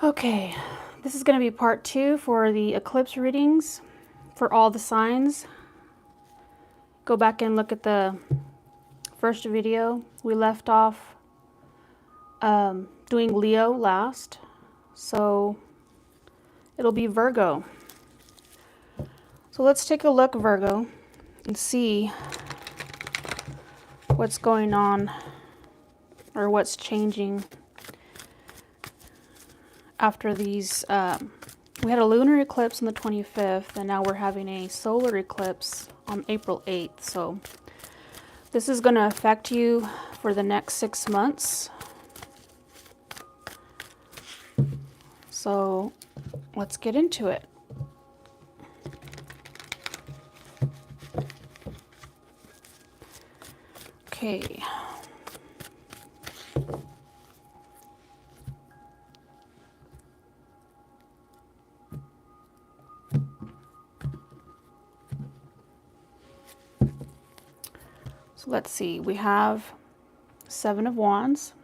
Okay, this is going to be part 2 for the eclipse readings for all the signs. Go back and look at the first video. We left off doing Leo last, so it'll be Virgo. So let's take a look, Virgo, and see what's going on or what's changing after these. We had a lunar eclipse on the 25th, and now we're having a solar eclipse on April 8th. So this is going to affect you for the next 6 months. So let's get into it. Okay. So let's see, we have 7 of Wands,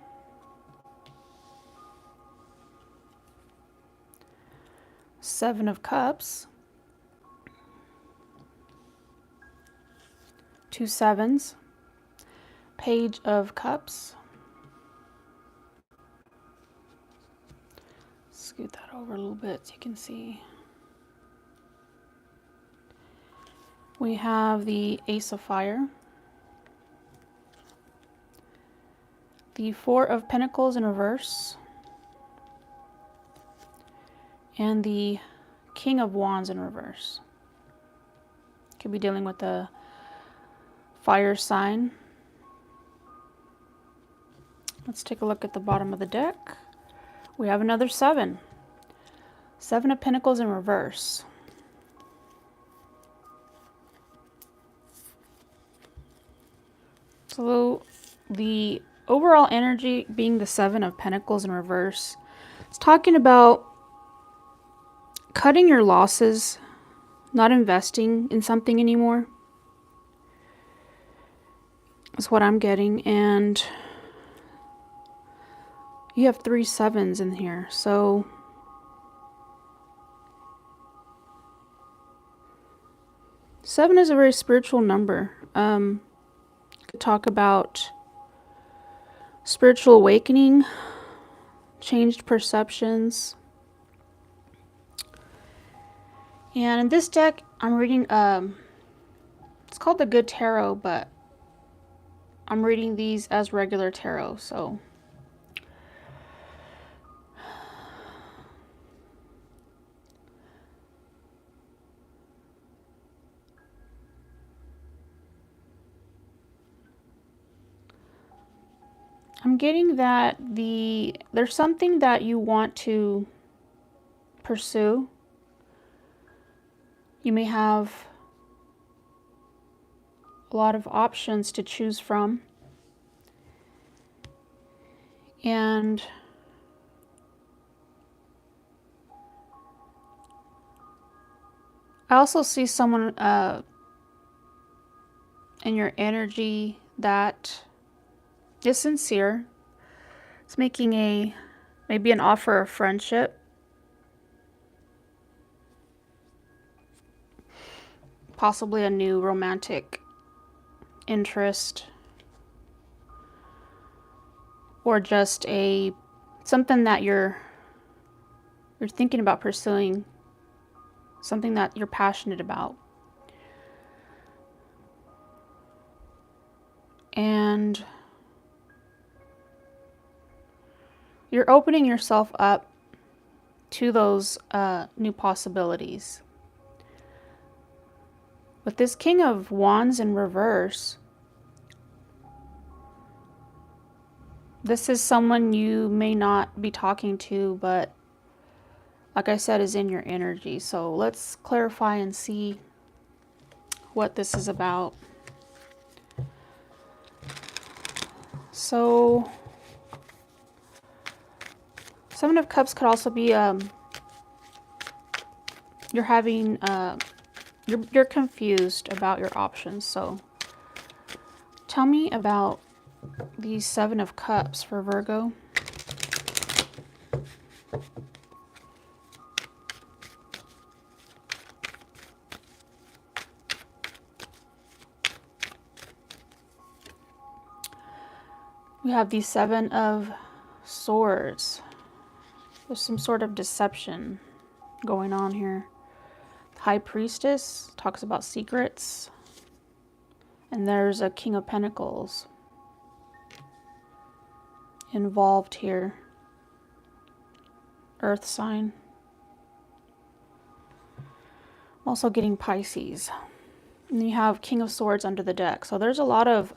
Seven of Cups, 2 sevens, Page of Cups. Scoot that over a little bit so you can see. We have the Ace of Fire, the 4 of Pentacles in reverse, and the King of Wands in reverse. Could be dealing with a fire sign. Let's take a look at the bottom of the deck. We have another 7. 7 of Pentacles in reverse. So the overall energy being the 7 of Pentacles in reverse, it's talking about cutting your losses, not investing in something anymore. That's what I'm getting. And you have 3 sevens in here. So seven is a very spiritual number. Could talk about spiritual awakening, changed perceptions. And in this deck, I'm reading, it's called the Good Tarot, but I'm reading these as regular tarot, so. I'm getting that there's something that you want to pursue. You may have a lot of options to choose from. And I also see someone in your energy that is sincere. It's making maybe an offer of friendship. Possibly a new romantic interest. Or just something that you're thinking about pursuing. Something that you're passionate about. And you're opening yourself up to those new possibilities. With this King of Wands in reverse, this is someone you may not be talking to, but like I said, is in your energy. So let's clarify and see what this is about. So 7 of Cups could also be you're having you're confused about your options. So tell me about the 7 of Cups for Virgo. We have the Seven of Swords. There's some sort of deception going on here. High Priestess talks about secrets. And there's a King of Pentacles involved here. Earth sign. I'm also getting Pisces. And you have King of Swords under the deck. So there's a lot of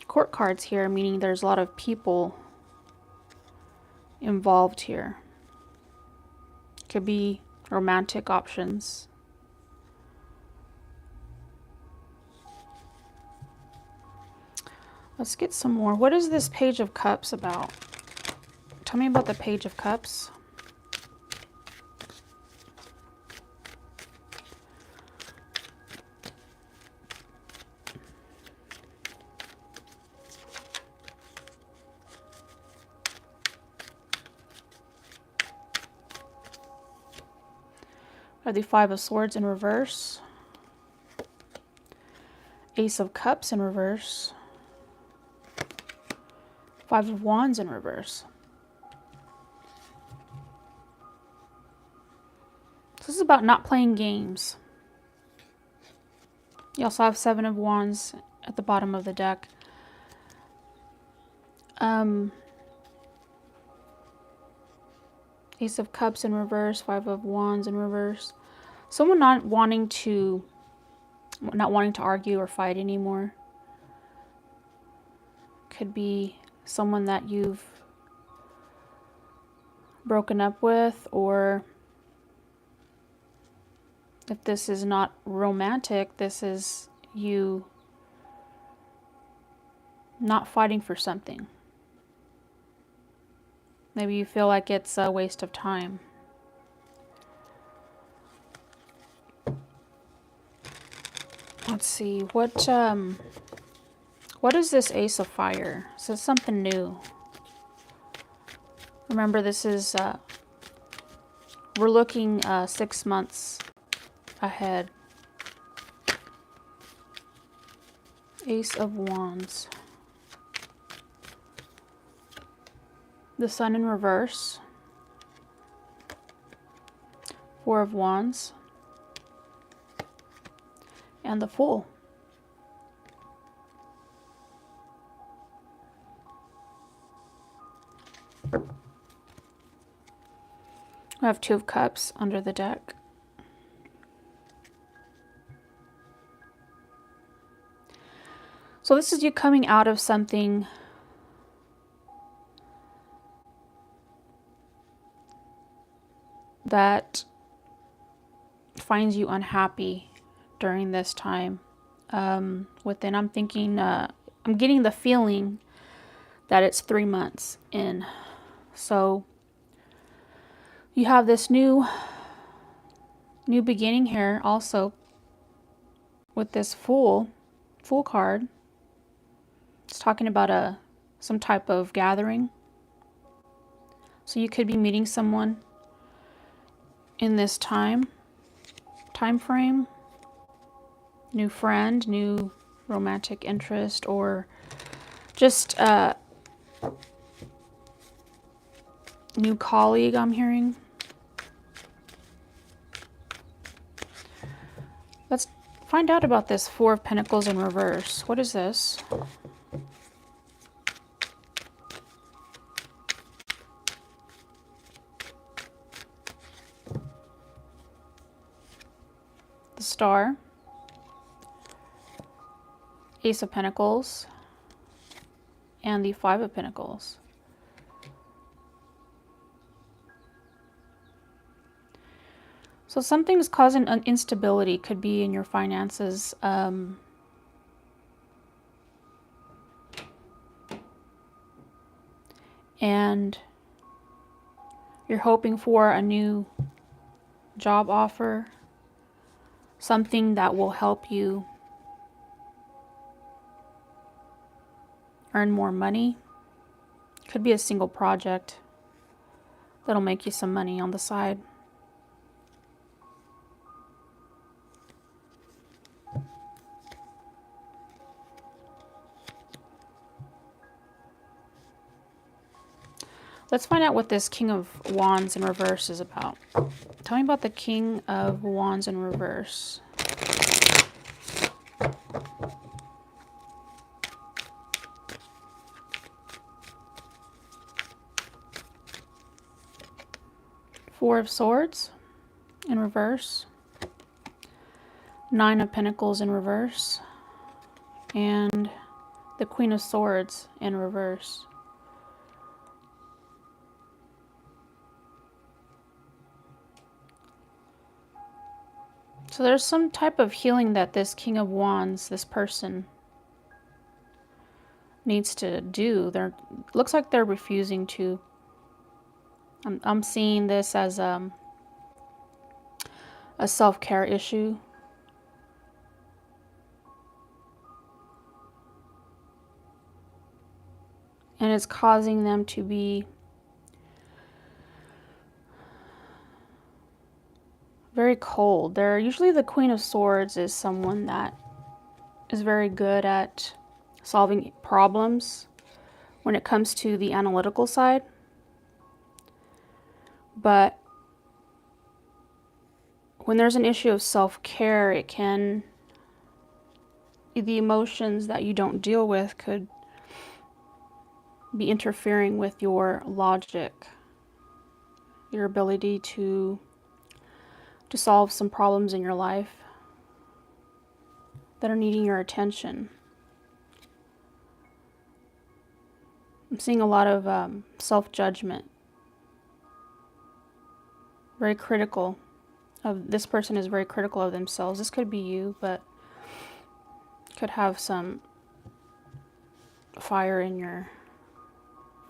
court cards here, meaning there's a lot of people involved here. Could be romantic options. Let's get some more. What is this Page of Cups about? Tell me about the Page of Cups. We have the Five of Swords in reverse. Ace of Cups in reverse. Five of Wands in reverse. This is about not playing games. You also have Seven of Wands at the bottom of the deck. Ace of Cups in reverse. Five of Wands in reverse. Someone not wanting to argue or fight anymore. Could be someone that you've broken up with, or if this is not romantic, this is you not fighting for something. Maybe you feel like it's a waste of time. Let's see, what is this Ace of Fire? Is this something new? Remember, this is, we're looking 6 months ahead. Ace of Wands. The Sun in reverse. Four of Wands. And the Fool. We have Two of Cups under the deck. So this is you coming out of something that finds you unhappy during this time. Within, I'm thinking, I'm getting the feeling that it's 3 months in. So you have this new beginning here also with this Fool card. It's talking about some type of gathering. So you could be meeting someone in this time frame. New friend, new romantic interest, or just new colleague, I'm hearing. Let's find out about this Four of Pentacles in reverse. What is this? The Star. Ace of Pentacles. And the Five of Pentacles. So something's causing an instability. Could be in your finances. And you're hoping for a new job offer. Something that will help you earn more money. Could be a single project that'll make you some money on the side. Let's find out what this King of Wands in reverse is about. Tell me about the King of Wands in reverse. Four of Swords in reverse. Nine of Pentacles in reverse. And the Queen of Swords in reverse. So there's some type of healing that this King of Wands, this person, needs to do. Looks like they're refusing to. I'm seeing this as a self-care issue. And it's causing them to be very cold. They're usually, the Queen of Swords is someone that is very good at solving problems when it comes to the analytical side. But when there's an issue of self-care, it can, the emotions that you don't deal with could be interfering with your logic, your ability to solve some problems in your life that are needing your attention. I'm seeing a lot of self-judgment. Very critical of, this person is very critical of themselves. This could be you, but could have some fire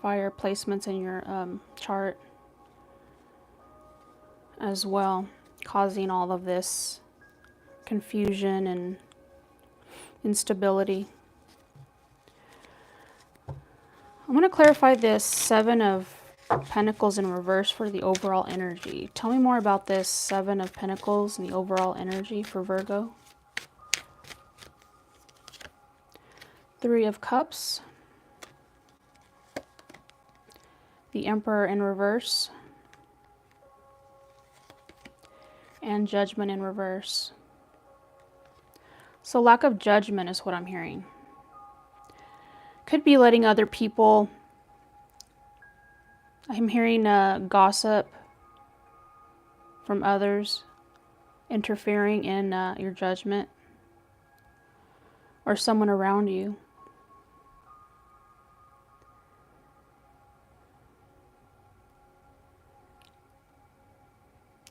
placements in your chart as well, causing all of this confusion and instability. I'm going to clarify this Seven of Pentacles in reverse for the overall energy. Tell me more about this Seven of Pentacles and the overall energy for Virgo. Three of Cups. The Emperor in reverse. And Judgment in reverse. So lack of judgment is what I'm hearing. Could be letting other people, I'm hearing gossip from others interfering in your judgment, or someone around you.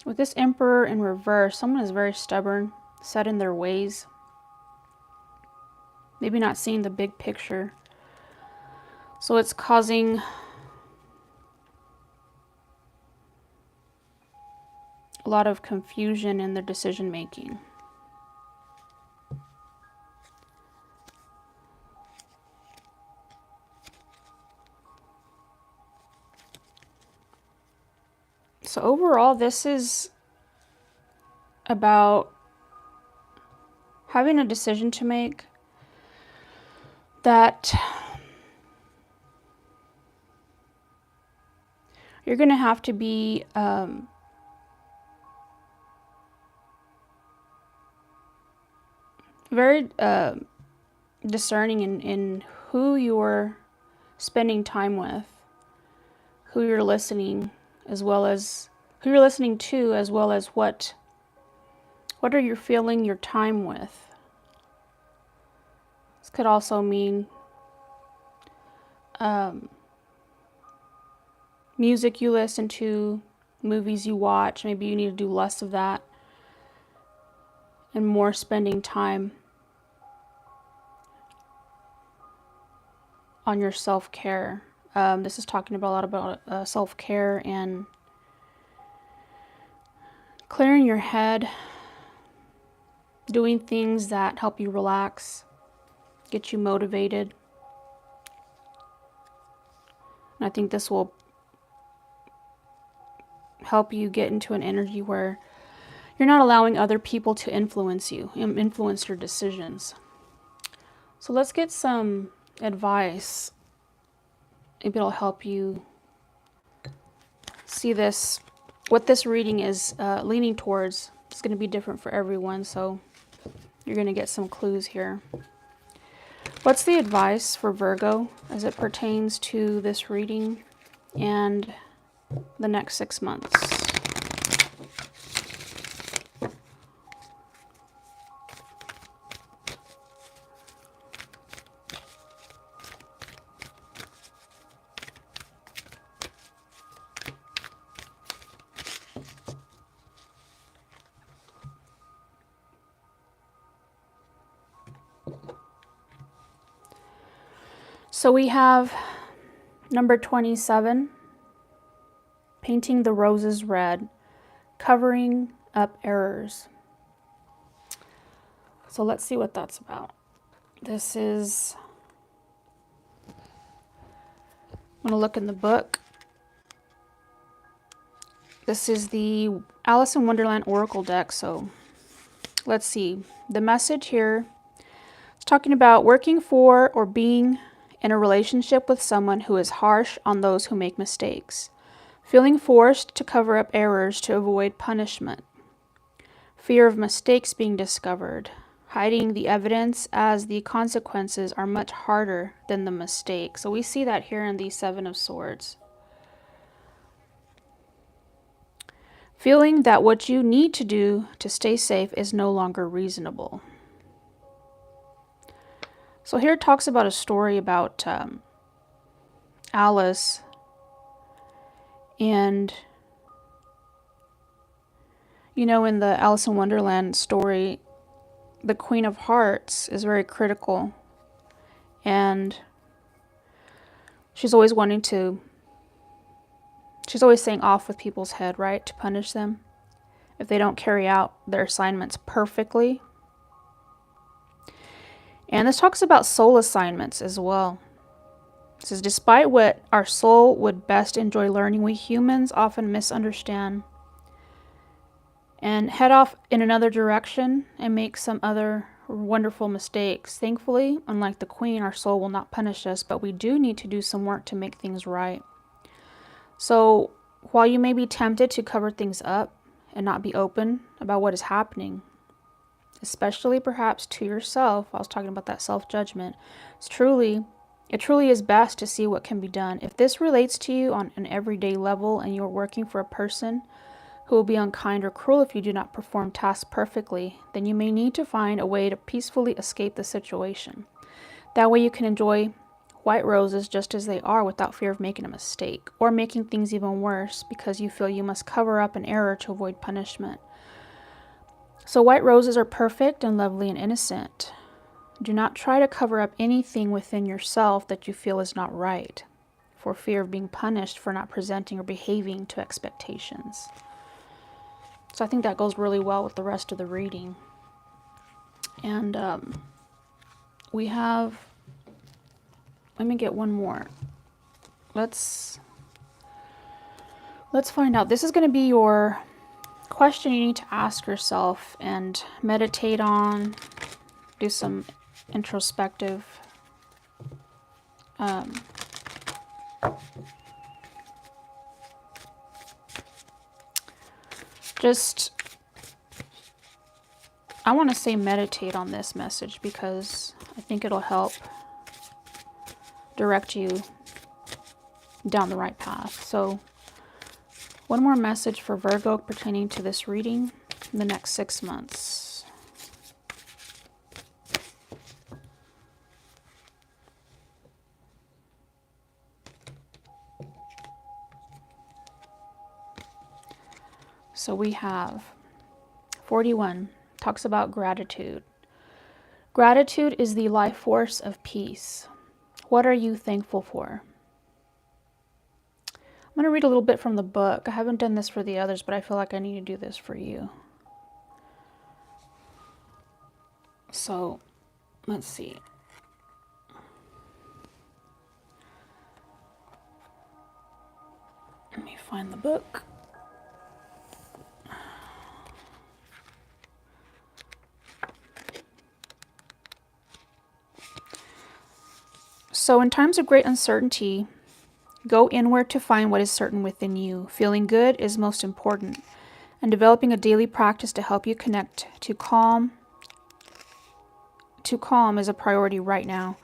With this Emperor in reverse, someone is very stubborn, set in their ways, maybe not seeing the big picture. So it's causing a lot of confusion in their decision making. So overall, this is about having a decision to make that you're going to have to be very discerning in who you're spending time with, who you're listening, as well as who you're listening to, as well as what are you filling your time with. This could also mean music you listen to, movies you watch. Maybe you need to do less of that and more spending time on your self-care. This is talking about a lot about self-care and clearing your head, doing things that help you relax, get you motivated. And I think this will help you get into an energy where you're not allowing other people to influence you, influence your decisions. So let's get some advice. Maybe it'll help you see this, what this reading is leaning towards. It's going to be different for everyone, so you're going to get some clues here. What's the advice for Virgo as it pertains to this reading and the next 6 months? So we have number 27, painting the roses red, covering up errors. So let's see what that's about. This is, I'm going to look in the book. This is the Alice in Wonderland Oracle deck, so let's see. The message here is talking about working for or being in a relationship with someone who is harsh on those who make mistakes. Feeling forced to cover up errors to avoid punishment. Fear of mistakes being discovered. Hiding the evidence as the consequences are much harder than the mistake. So we see that here in the Seven of Swords. Feeling that what you need to do to stay safe is no longer reasonable. So here it talks about a story about Alice, and you know, in the Alice in Wonderland story, the Queen of Hearts is very critical, and she's always saying off with people's head, right, to punish them if they don't carry out their assignments perfectly. And this talks about soul assignments as well. It says, despite what our soul would best enjoy learning, we humans often misunderstand and head off in another direction and make some other wonderful mistakes. Thankfully, unlike the Queen, our soul will not punish us, but we do need to do some work to make things right. So while you may be tempted to cover things up and not be open about what is happening, especially perhaps to yourself, I was talking about that self-judgment, it truly is best to see what can be done. If this relates to you on an everyday level and you're working for a person who will be unkind or cruel if you do not perform tasks perfectly, then you may need to find a way to peacefully escape the situation. That way you can enjoy white roses just as they are without fear of making a mistake or making things even worse because you feel you must cover up an error to avoid punishment. So white roses are perfect and lovely and innocent. Do not try to cover up anything within yourself that you feel is not right, for fear of being punished for not presenting or behaving to expectations. So I think that goes really well with the rest of the reading. And we have, let me get one more. Let's find out. This is going to be your question you need to ask yourself and meditate on, do some introspective I want to say meditate on this message because I think it'll help direct you down the right path. So one more message for Virgo pertaining to this reading in the next 6 months. So we have 41, talks about gratitude. Gratitude is the life force of peace. What are you thankful for? I'm going to read a little bit from the book. I haven't done this for the others, but I feel like I need to do this for you. So, let's see. Let me find the book. So in times of great uncertainty, Go inward to find what is certain within you. Feeling good is most important, and developing a daily practice to help you connect to calm is a priority right now.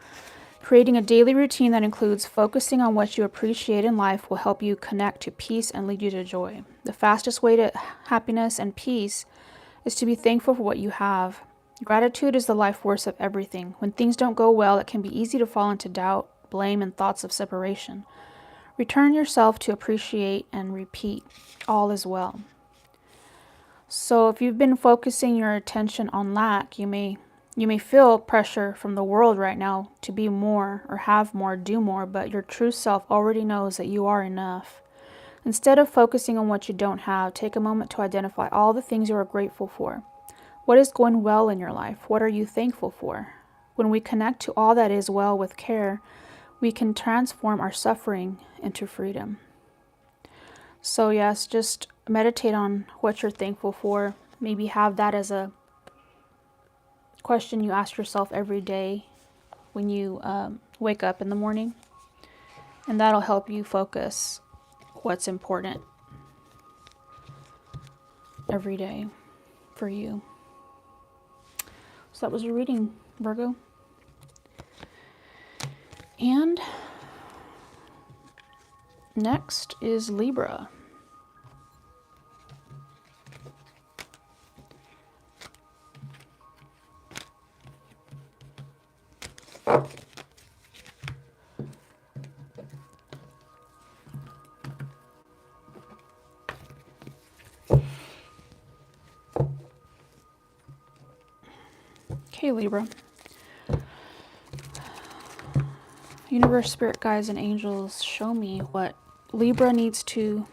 Creating a daily routine that includes focusing on what you appreciate in life will help you connect to peace and lead you to joy. The fastest way to happiness and peace is to be thankful for what you have. Gratitude is the life force of everything. When things don't go well, it can be easy to fall into doubt, blame, and thoughts of separation. Return yourself to appreciate and repeat, all is well. So if you've been focusing your attention on lack, you may feel pressure from the world right now to be more or have more, do more, but your true self already knows that you are enough. Instead of focusing on what you don't have, take a moment to identify all the things you are grateful for. What is going well in your life? What are you thankful for? When we connect to all that is well with care, we can transform our suffering into freedom. So yes, just meditate on what you're thankful for. Maybe have that as a question you ask yourself every day when you wake up in the morning. And that'll help you focus what's important every day for you. So that was your reading, Virgo. And next is Libra. Okay, Libra. Universe, spirit guides, and angels, show me what Libra needs to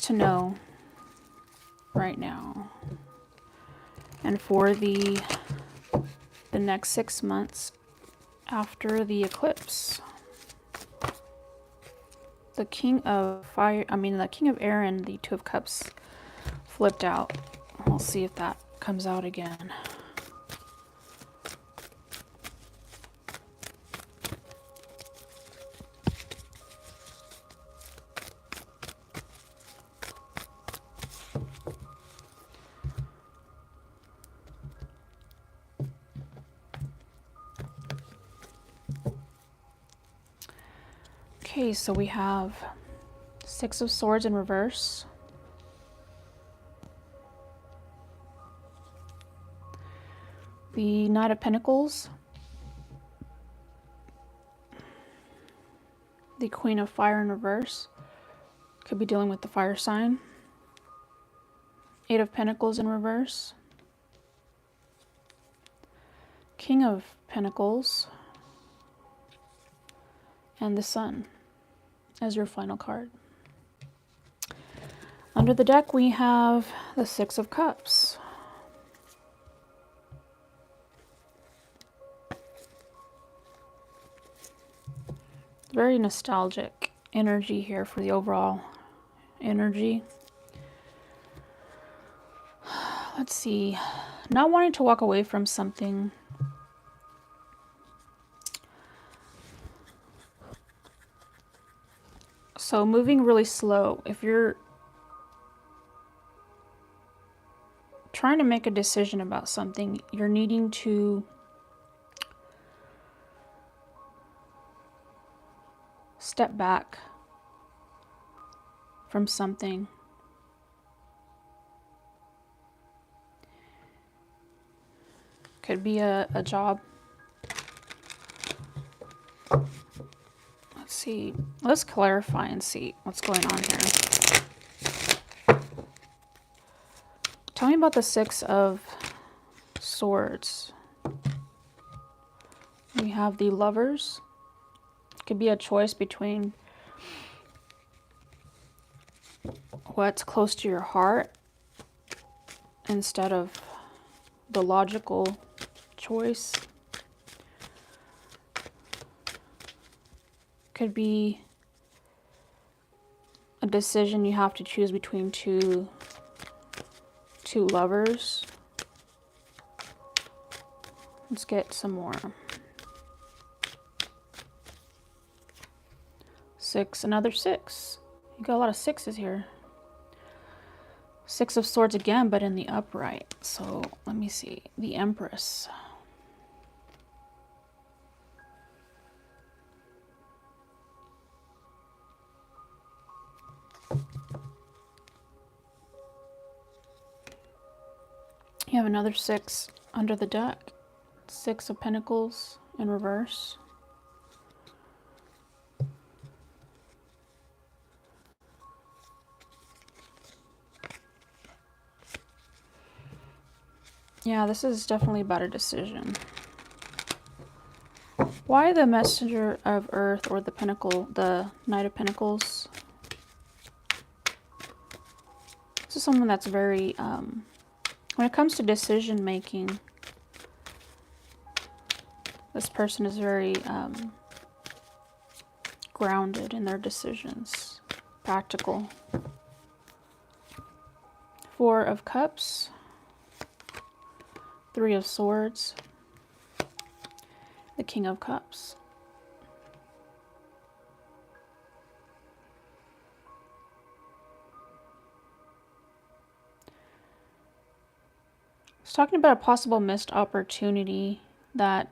know right now, and for the next 6 months after the eclipse. The King of Fire, the King of Air and the Two of Cups flipped out. We'll see if that comes out again. Okay, so we have Six of Swords in reverse. The Knight of Pentacles. The Queen of Fire in reverse. Could be dealing with the fire sign. Eight of Pentacles in reverse. King of Pentacles. And the Sun as your final card. Under the deck we have the Six of Cups. Very nostalgic energy here for the overall energy. Let's see. Not wanting to walk away from something. So moving really slow. If you're trying to make a decision about something, you're needing to step back from something. Could be a job. Let's see. Let's clarify and see what's going on here. Tell me about the Six of Swords. We have the Lovers. Could be a choice between what's close to your heart instead of the logical choice. Could be a decision you have to choose between two lovers. Let's get some more. 6, another 6. You got a lot of 6s here. 6 of Swords again, but in the upright. So let me see. The Empress. You have another 6 under the deck. 6 of Pentacles in reverse. Yeah, this is definitely about a decision. Why the Messenger of Earth or the Pentacle, the Knight of Pentacles? This is someone that's very, when it comes to decision making, this person is very grounded in their decisions, practical. 4 of Cups, 3 of Swords, the King of Cups. It's talking about a possible missed opportunity that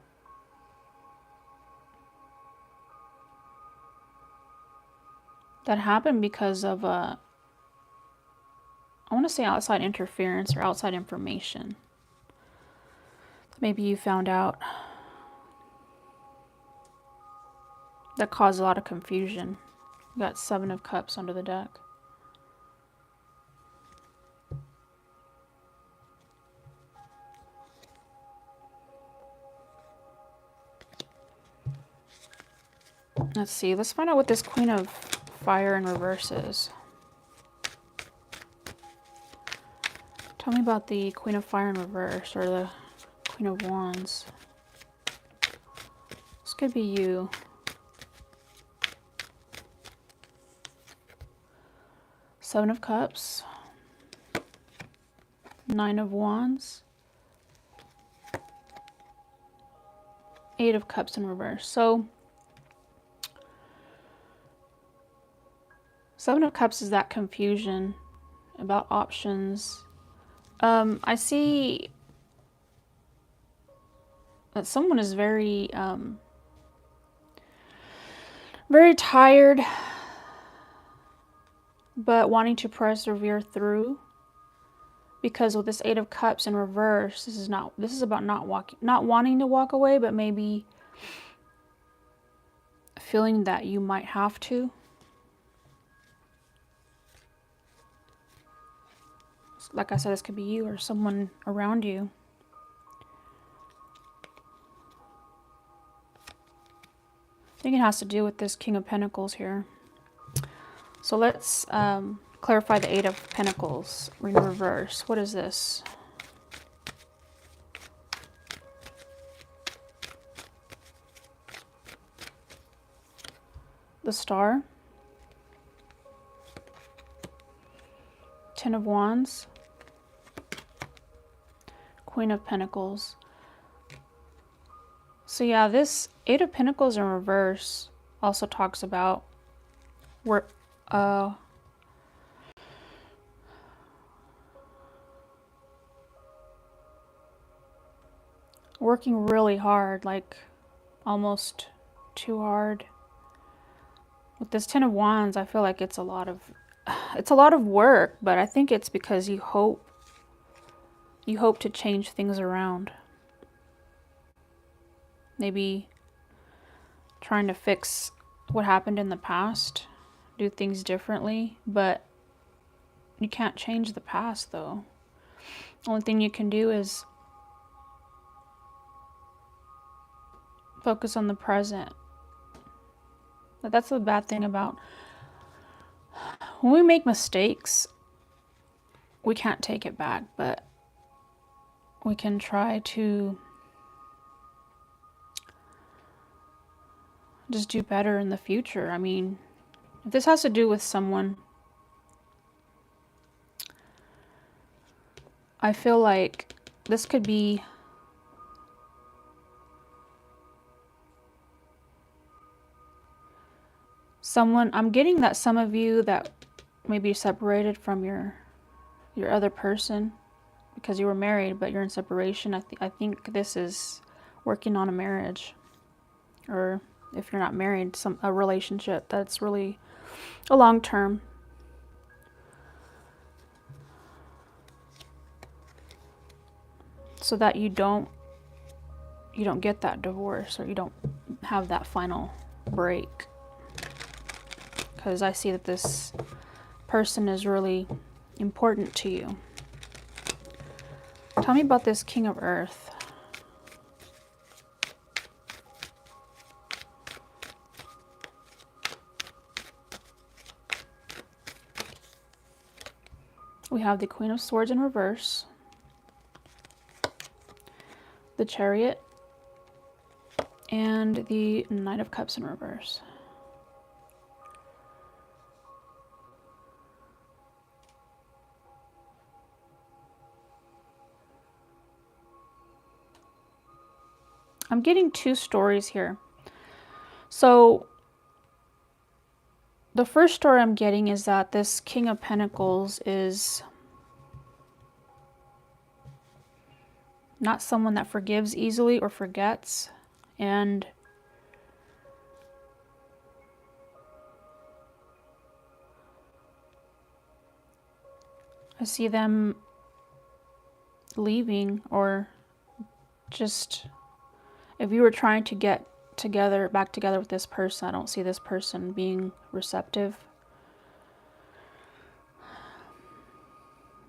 happened because of I want to say outside interference or outside information. Maybe you found out that caused a lot of confusion. You got 7 of Cups under the deck. Let's see. Let's find out what this Queen of Fire in reverse is. Tell me about the Queen of Fire in reverse, or the Queen of Wands. This could be you. Seven of Cups. 9 of Wands. 8 of Cups in reverse. So 7 of Cups is that confusion about options. I see that someone is very, very tired, but wanting to persevere through. Because with this 8 of Cups in reverse, this is about not wanting to walk away, but maybe feeling that you might have to. Like I said, this could be you or someone around you. I think it has to do with this King of Pentacles here. So let's clarify the 8 of Pentacles in reverse. What is this? The Star. 10 of Wands. Queen of Pentacles. So yeah, this 8 of Pentacles in reverse also talks about working really hard, like almost too hard. With this 10 of Wands, I feel like it's a lot of work, but I think it's because you hope to change things around. Maybe trying to fix what happened in the past, do things differently, but you can't change the past though. Only thing you can do is focus on the present. But that's the bad thing about when we make mistakes, we can't take it back, but we can try to just do better in the future. I mean, if this has to do with someone, I feel like this could be I'm getting that some of you that may be separated from your other person because you were married, but you're in separation. I think this is working on a marriage, or if you're not married, a relationship that's really a long term. So that you don't get that divorce, or you don't have that final break. Because I see that this person is really important to you. Tell me about this King of Earth. We have the Queen of Swords in reverse, the Chariot, and the Knight of Cups in reverse. I'm getting two stories here. So the first story I'm getting is that this King of Pentacles is not someone that forgives easily or forgets. And I see them leaving, or just, if you were trying to get back together with this person, I don't see this person being receptive.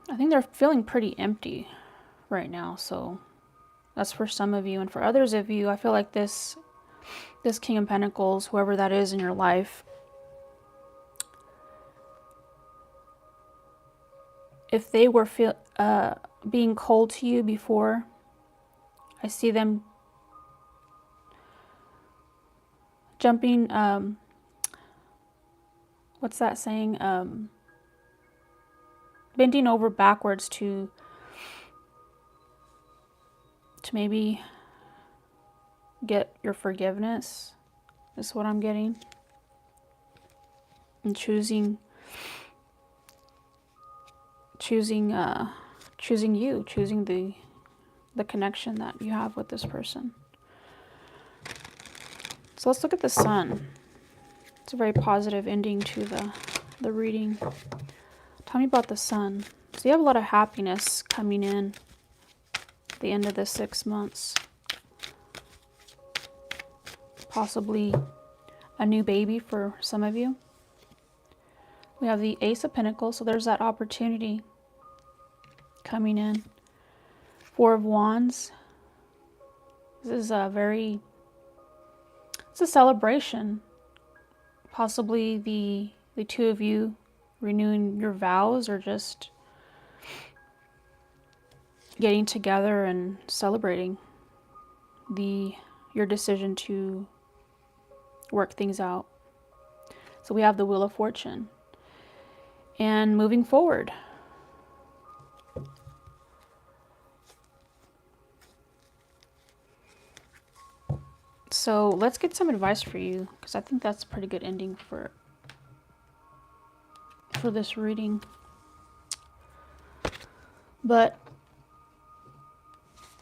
I think they're feeling pretty empty right now, so that's for some of you. And for others of you, I feel like this King of Pentacles, whoever that is in your life, if they were being cold to you before, I see them jumping, what's that saying? Bending over backwards to maybe get your forgiveness, is what I'm getting. And choosing you, choosing the connection that you have with this person. So let's look at the Sun. It's a very positive ending to the reading. Tell me about the Sun. So you have a lot of happiness coming in at the end of the 6 months. Possibly a new baby for some of you. We have the Ace of Pentacles, so there's that opportunity coming in. Four of Wands. This is it's a celebration. Possibly the two of you renewing your vows, or just getting together and celebrating your decision to work things out. So we have the Wheel of Fortune. And moving forward. So let's get some advice for you, because I think that's a pretty good ending for this reading. But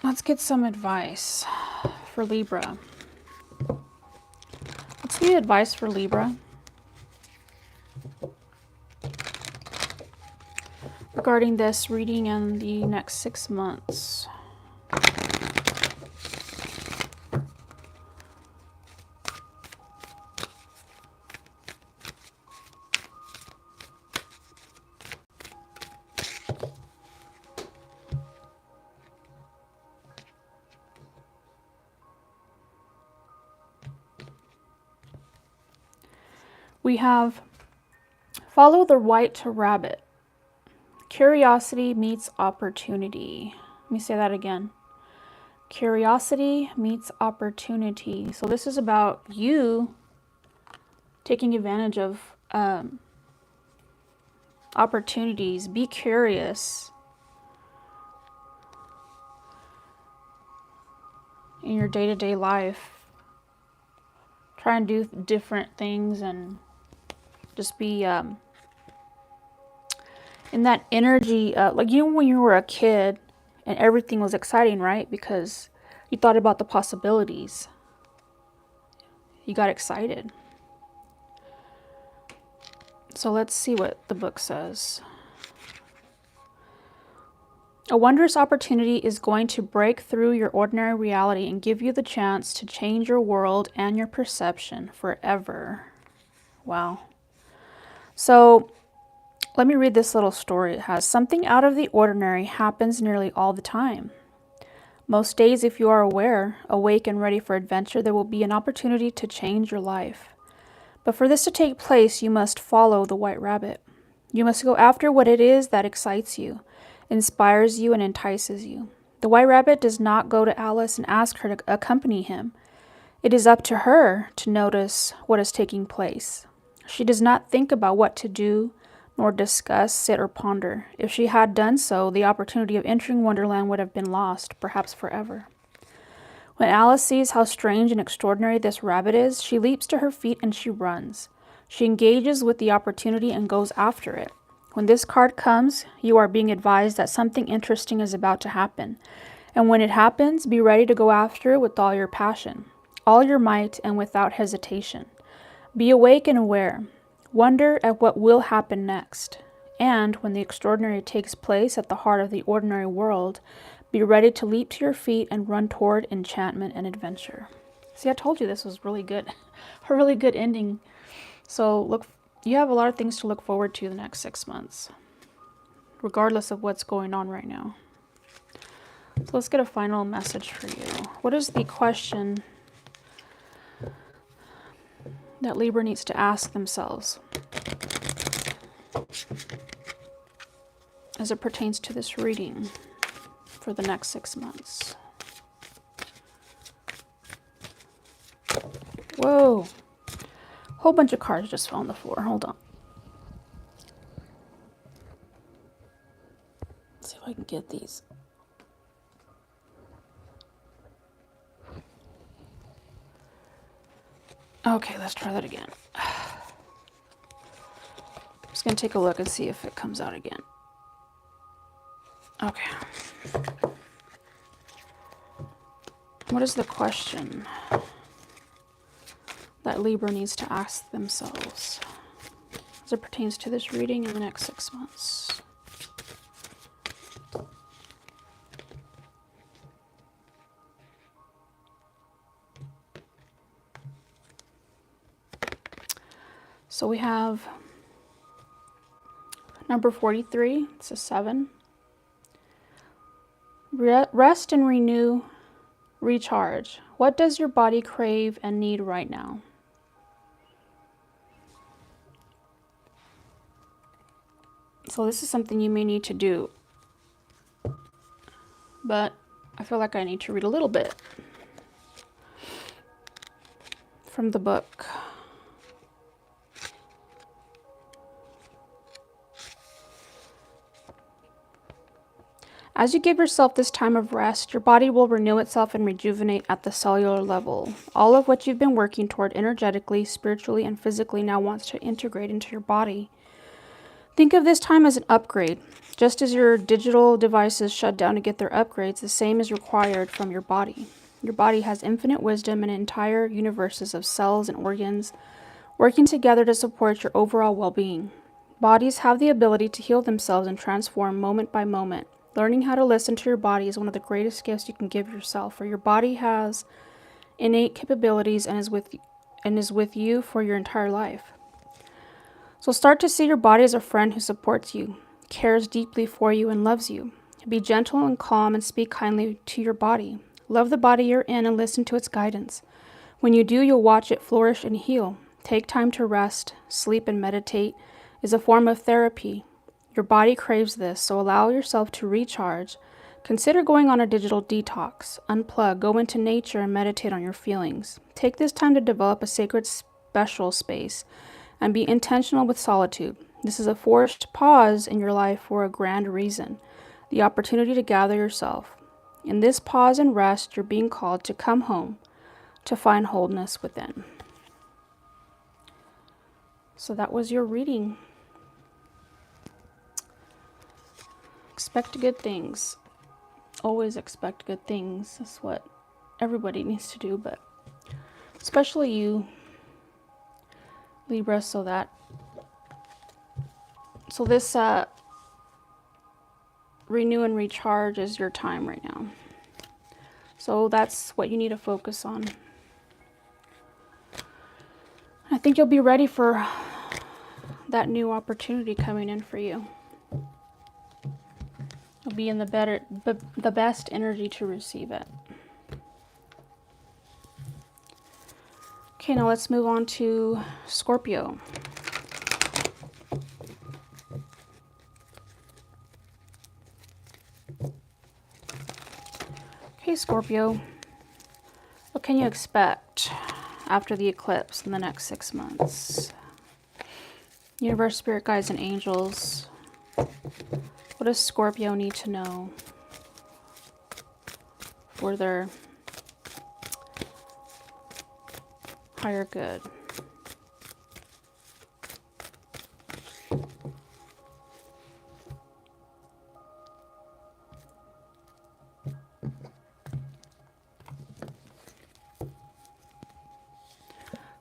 let's get some advice for Libra. Let's get advice for Libra regarding this reading and the next 6 months. We have follow the white rabbit. Curiosity meets opportunity. Let me say that again. Curiosity meets opportunity. So this is about you taking advantage of opportunities. Be curious in your day-to-day life. Try and do different things and Just be in that energy, like, you know, when you were a kid and everything was exciting, right? Because you thought about the possibilities. You got excited. So let's see what the book says. A wondrous opportunity is going to break through your ordinary reality and give you the chance to change your world and your perception forever. Wow. So let me read this little story. It has, something out of the ordinary happens nearly all the time. Most days, if you are aware, awake and ready for adventure, there will be an opportunity to change your life. But for this to take place, you must follow the white rabbit. You must go after what it is that excites you, inspires you, and entices you. The white rabbit does not go to Alice and ask her to accompany him. It is up to her to notice what is taking place. She does not think about what to do, nor discuss, sit, or ponder. If she had done so, the opportunity of entering Wonderland would have been lost, perhaps forever. When Alice sees how strange and extraordinary this rabbit is, she leaps to her feet and she runs. She engages with the opportunity and goes after it. When this card comes, you are being advised that something interesting is about to happen. And when it happens, be ready to go after it with all your passion, all your might, and without hesitation. Be awake and aware. Wonder at what will happen next. And when the extraordinary takes place at the heart of the ordinary world, be ready to leap to your feet and run toward enchantment and adventure. See, I told you this was really good. A really good ending. So look, you have a lot of things to look forward to the next 6 months, regardless of what's going on right now. So let's get a final message for you. What is the question that Libra needs to ask themselves as it pertains to this reading for the next 6 months? Whoa. A whole bunch of cards just fell on the floor. Hold on. Let's see if I can get these. Okay, let's try that again. I'm just going to take a look and see if it comes out again. Okay. What is the question that Libra needs to ask themselves as it pertains to this reading in the next 6 months? So we have number 43, it's a 7. Rest and renew, recharge. What does your body crave and need right now? So this is something you may need to do, but I feel like I need to read a little bit from the book. As you give yourself this time of rest, your body will renew itself and rejuvenate at the cellular level. All of what you've been working toward energetically, spiritually, and physically now wants to integrate into your body. Think of this time as an upgrade. Just as your digital devices shut down to get their upgrades, the same is required from your body. Your body has infinite wisdom and entire universes of cells and organs working together to support your overall well-being. Bodies have the ability to heal themselves and transform moment by moment. Learning how to listen to your body is one of the greatest gifts you can give yourself, for your body has innate capabilities and is with you for your entire life. So start to see your body as a friend who supports you, cares deeply for you, and loves you. Be gentle and calm and speak kindly to your body. Love the body you're in and listen to its guidance. When you do, you'll watch it flourish and heal. Take time to rest, sleep, and meditate is a form of therapy. Your body craves this, so allow yourself to recharge. Consider going on a digital detox. Unplug, go into nature, and meditate on your feelings. Take this time to develop a sacred special space and be intentional with solitude. This is a forced pause in your life for a grand reason, the opportunity to gather yourself. In this pause and rest, you're being called to come home, to find wholeness within. So that was your reading. Expect good things. Always expect good things. That's what everybody needs to do, but especially you, Libra, so this renew and recharge is your time right now. So that's what you need to focus on. I think you'll be ready for that new opportunity coming in for you. You'll be in the best energy to receive it. Okay, now let's move on to Scorpio. Okay, Scorpio, what can you expect after the eclipse in the next 6 months? Universe, spirit guides, and angels. What does Scorpio need to know for their higher good?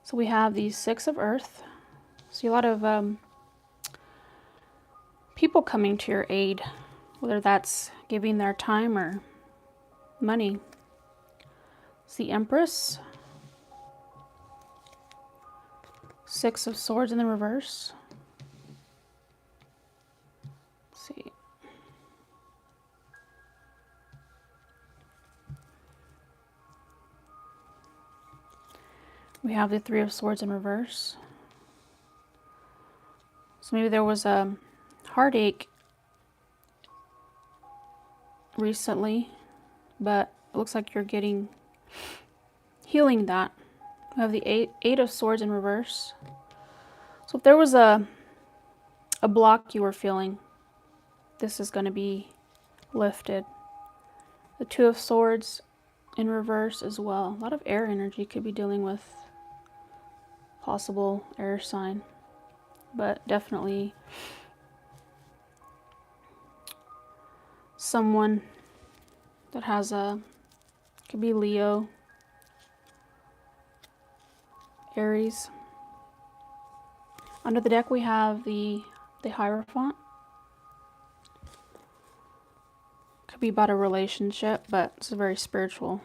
So we have the Six of Earth. See a lot of people coming to your aid, whether that's giving their time or money. It's the Empress. Six of Swords in the reverse. Let's see. We have the Three of Swords in reverse. So maybe there was a heartache recently, but it looks like you're healing that. We have the Eight of Swords in reverse. So if there was a block you were feeling, this is going to be lifted. The Two of Swords in reverse as well. A lot of air energy could be dealing with possible air sign, but definitely someone that has could be Leo, Aries. Under the deck we have the Hierophant. Could be about a relationship, but it's very spiritual.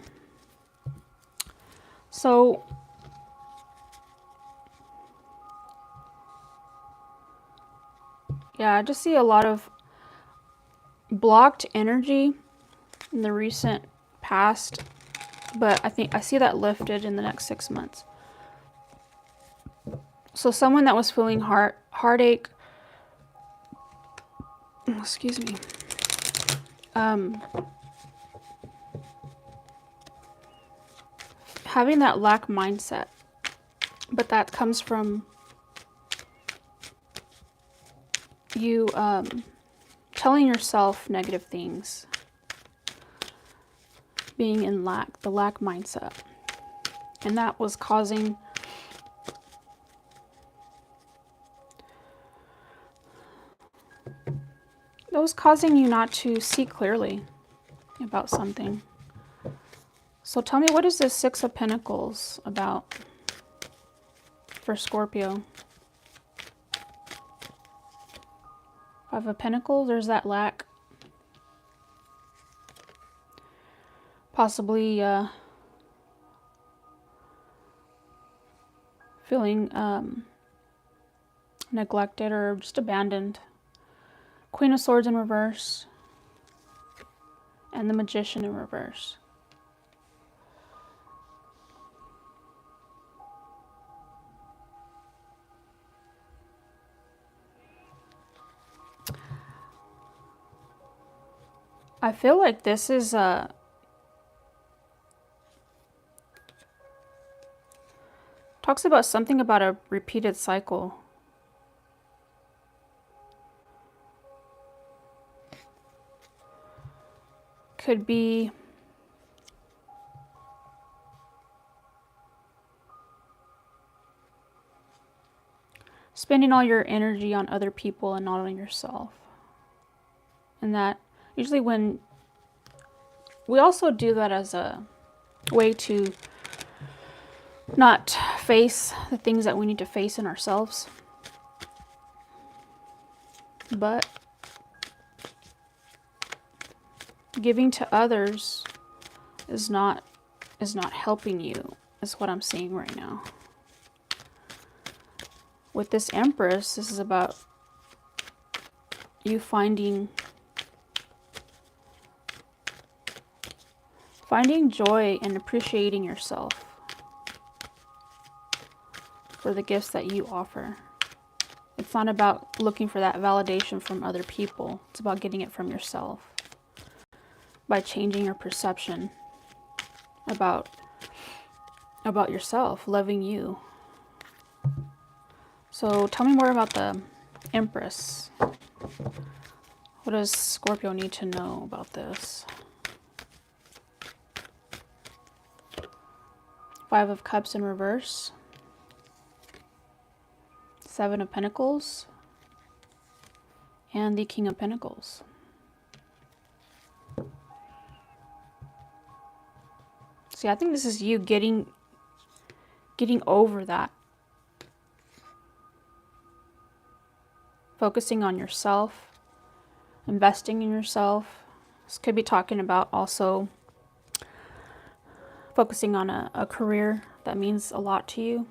So yeah, I just see a lot of blocked energy in the recent past, but I see that lifted in the next 6 months. So someone that was feeling heartache, excuse me, having that lack mindset, but that comes from you telling yourself negative things, being in the lack mindset, and that was causing you not to see clearly about something. So tell me, what is this Six of Pentacles about for Scorpio? Five of Pentacles, there's that lack. Possibly feeling neglected or just abandoned. Queen of Swords in reverse. And the Magician in reverse. I feel like this is talks about something about a repeated cycle. Could be spending all your energy on other people and not on yourself. And that usually when we also do that as a way to not face the things that we need to face in ourselves. But giving to others is not helping you, is what I'm seeing right now. With this Empress, this is about you finding joy and appreciating yourself for the gifts that you offer. It's not about looking for that validation from other people. It's about getting it from yourself by changing your perception about yourself, loving you. So tell me more about the Empress. What does Scorpio need to know about this? Five of Cups in reverse. Seven of Pentacles. And the King of Pentacles. See, I think this is you getting over that. Focusing on yourself. Investing in yourself. This could be talking about also focusing on a career that means a lot to you.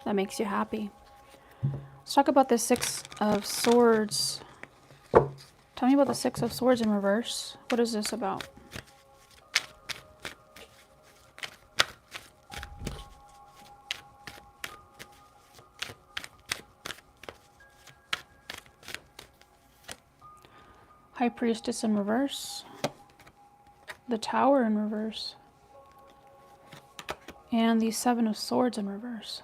That makes you happy. Let's talk about the Six of Swords. Tell me about the Six of Swords in reverse. What is this about? High Priestess in reverse. The Tower in reverse. And the Seven of Swords in reverse.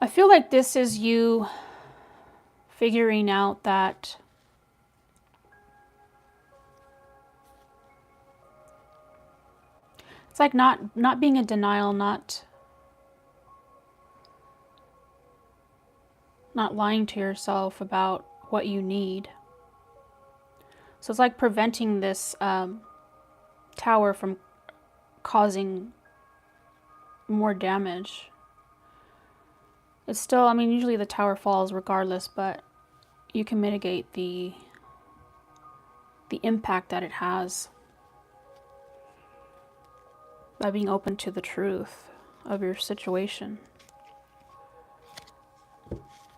I feel like this is you figuring out that it's like not being in denial, not lying to yourself about what you need. So it's like preventing this tower from causing more damage. It's still, I mean, usually the tower falls regardless, but you can mitigate the impact that it has by being open to the truth of your situation.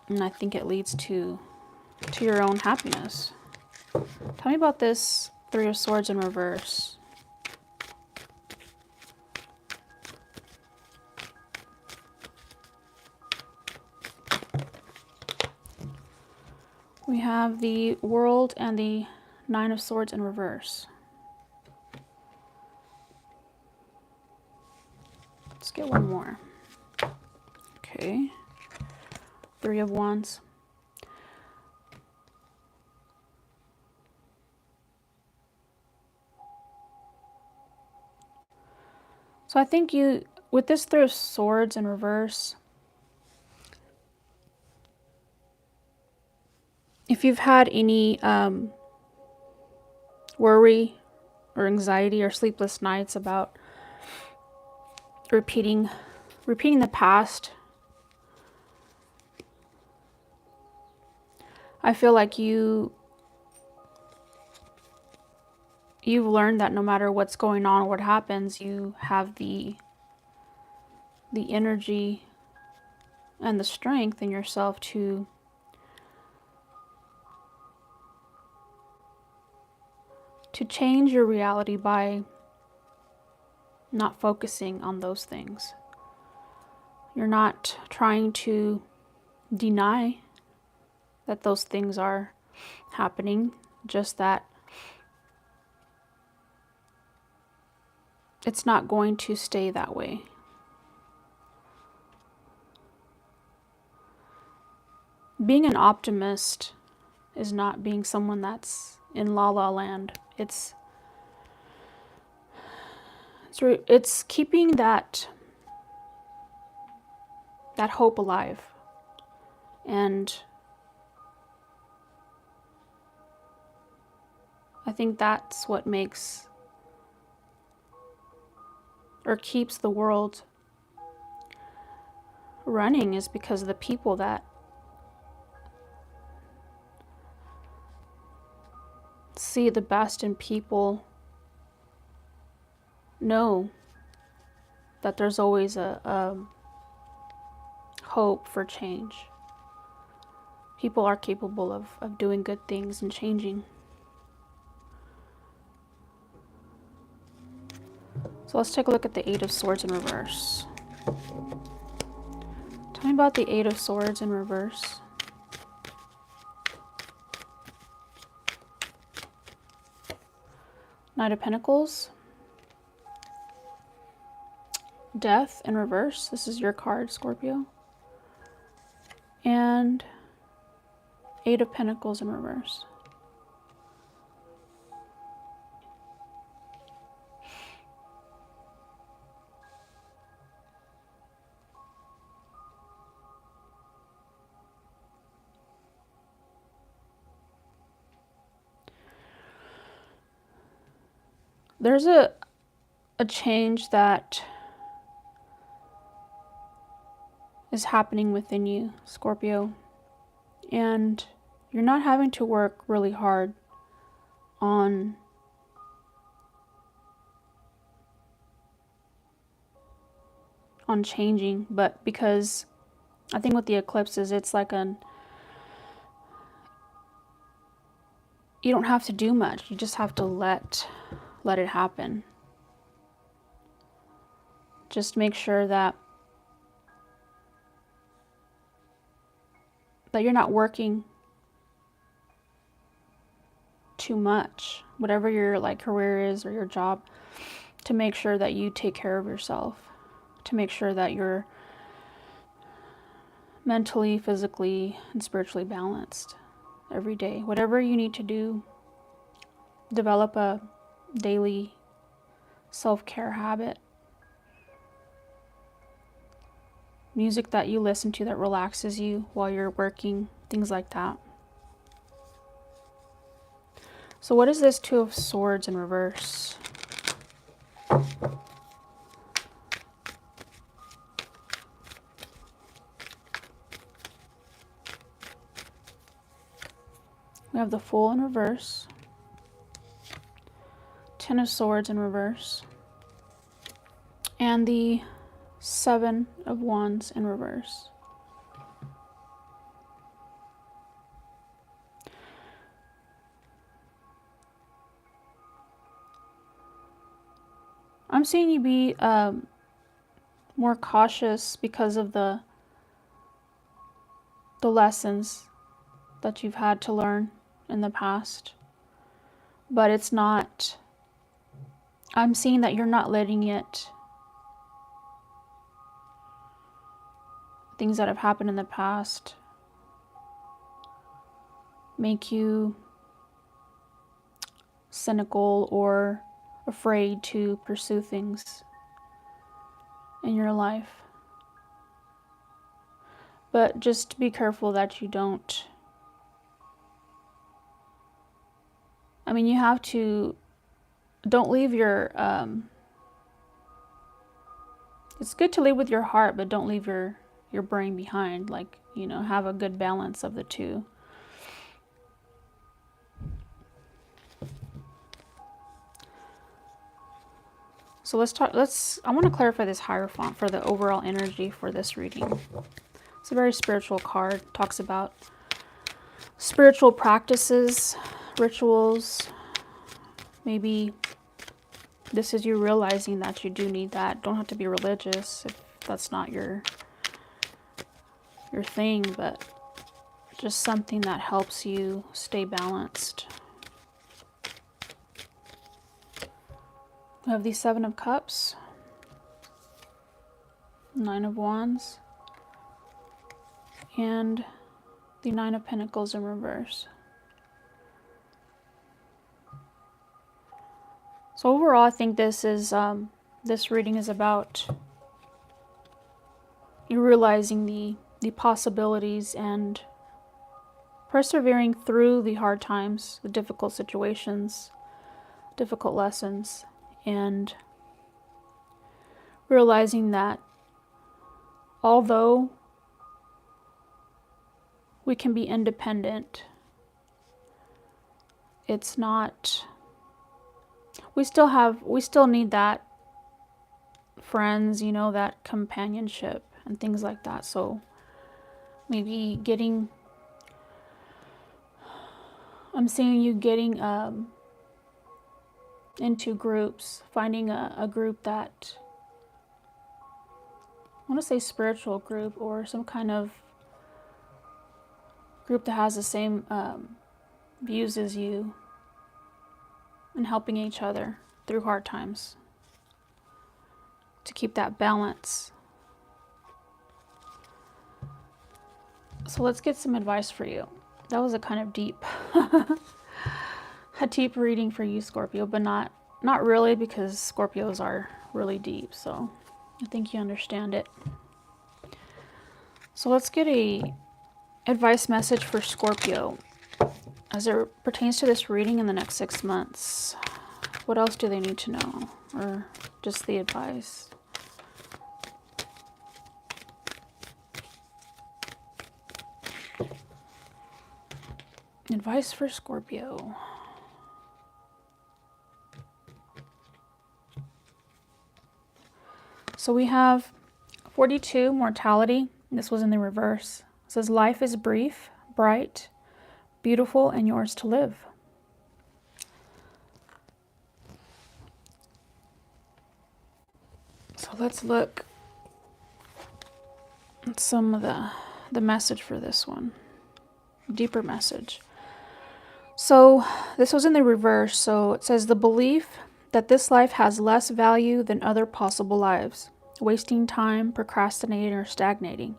And I think it leads to your own happiness. Tell me about this Three of Swords in reverse. We have the World and the Nine of Swords in reverse. Let's get one more. Okay. Three of Wands. So I think you, with this Three of Swords in reverse, if you've had any worry or anxiety or sleepless nights about repeating the past, I feel like you've learned that no matter what's going on or what happens, you have the energy and the strength in yourself to change your reality by not focusing on those things. You're not trying to deny that those things are happening, just that it's not going to stay that way. Being an optimist is not being someone that's in la la land. It's keeping that hope alive. And I think that's what makes or keeps the world running, is because of the people that see the best in people know that there's always a hope for change. People are capable of doing good things and changing. So let's take a look at the Eight of Swords in reverse. Tell me about the Eight of Swords in reverse. Knight of Pentacles. Death in reverse. This is your card, Scorpio. And Eight of Pentacles in reverse. There's a change that is happening within you, Scorpio, and you're not having to work really hard on changing, but because I think with the eclipses, it's like you don't have to do much. You just have to let it happen. Just make sure that you're not working too much, whatever your career is or your job, to make sure that you take care of yourself, to make sure that you're mentally, physically, and spiritually balanced every day. Whatever you need to do, develop a daily self-care habit. Music that you listen to that relaxes you while you're working, things like that. So what is this Two of Swords in reverse? We have the Fool in reverse. Ten of Swords in reverse. And the Seven of Wands in reverse. I'm seeing you be more cautious because of the lessons that you've had to learn in the past. But it's not, I'm seeing that you're not letting it, things that have happened in the past, make you cynical or afraid to pursue things in your life. But just be careful that you don't, I mean, you have to, don't leave your, it's good to lead with your heart, but don't leave your brain behind. Like, you know, have a good balance of the two. So I want to clarify this Hierophant for the overall energy for this reading. It's a very spiritual card. Talks about spiritual practices, rituals. Maybe this is you realizing that you do need that. Don't have to be religious if that's not your thing, but just something that helps you stay balanced. We have the Seven of Cups, Nine of Wands, and the Nine of Pentacles in reverse. So overall, I think this reading is about you realizing the possibilities and persevering through the hard times, the difficult situations, difficult lessons, and realizing that although we can be independent, it's not, we still need that friends, you know, that companionship and things like that. So maybe I'm seeing you getting into groups, finding a group that, I want to say spiritual group, or some kind of group that has the same views as you, and helping each other through hard times to keep that balance. So let's get some advice for you. That was a kind of deep a deep reading for you, Scorpio, but not really, because Scorpios are really deep, so I think you understand it. So let's get a advice message for Scorpio as it pertains to this reading in the next 6 months. What else do they need to know, or just the advice? Advice for Scorpio. So we have 42, mortality. This was in the reverse. It says, life is brief, bright, beautiful, and yours to live. So let's look at some of the message for this one. Deeper message. So this was in the reverse. So it says, the belief that this life has less value than other possible lives. Wasting time, procrastinating, or stagnating.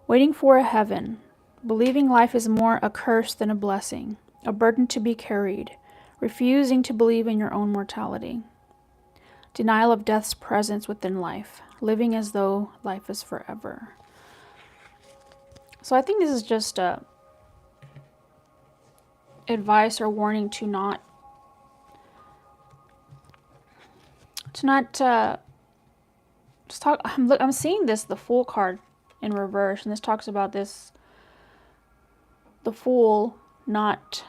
Waiting for a heaven. Believing life is more a curse than a blessing. A burden to be carried. Refusing to believe in your own mortality. Denial of death's presence within life. Living as though life is forever. So I think this is just a advice or warning to not just talk. I'm seeing this, the Fool card in reverse, and this talks about this, the Fool, not,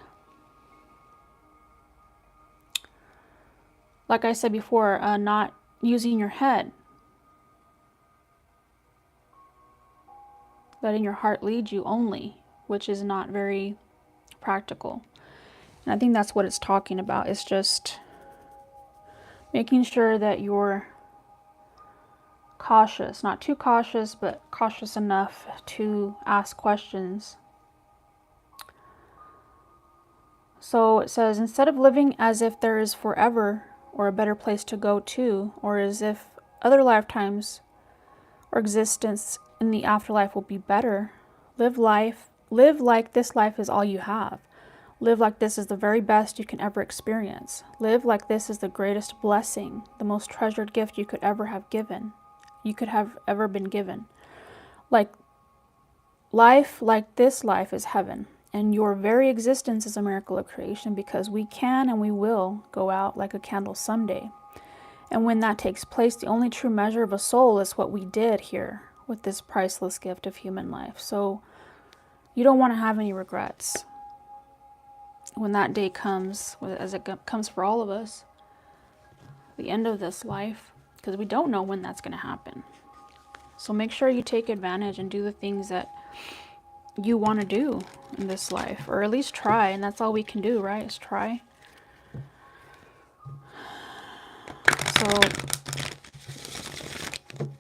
like I said before, not using your head, letting your heart lead you only, which is not very practical. And I think that's what it's talking about. It's just making sure that you're cautious, not too cautious, but cautious enough to ask questions. So it says, instead of living as if there is forever or a better place to go to, or as if other lifetimes or existence in the afterlife will be better, live like this life is all you have. Live like this is the very best you can ever experience. Live like this is the greatest blessing, the most treasured gift you could ever have given. You could have ever been given. Like life, like this life is heaven, and your very existence is a miracle of creation, because we can and we will go out like a candle someday. And when that takes place, the only true measure of a soul is what we did here with this priceless gift of human life. So you don't want to have any regrets when that day comes, as it comes for all of us, the end of this life, because we don't know when that's going to happen. So make sure you take advantage and do the things that you want to do in this life, or at least try. And that's all we can do, right? Is try. So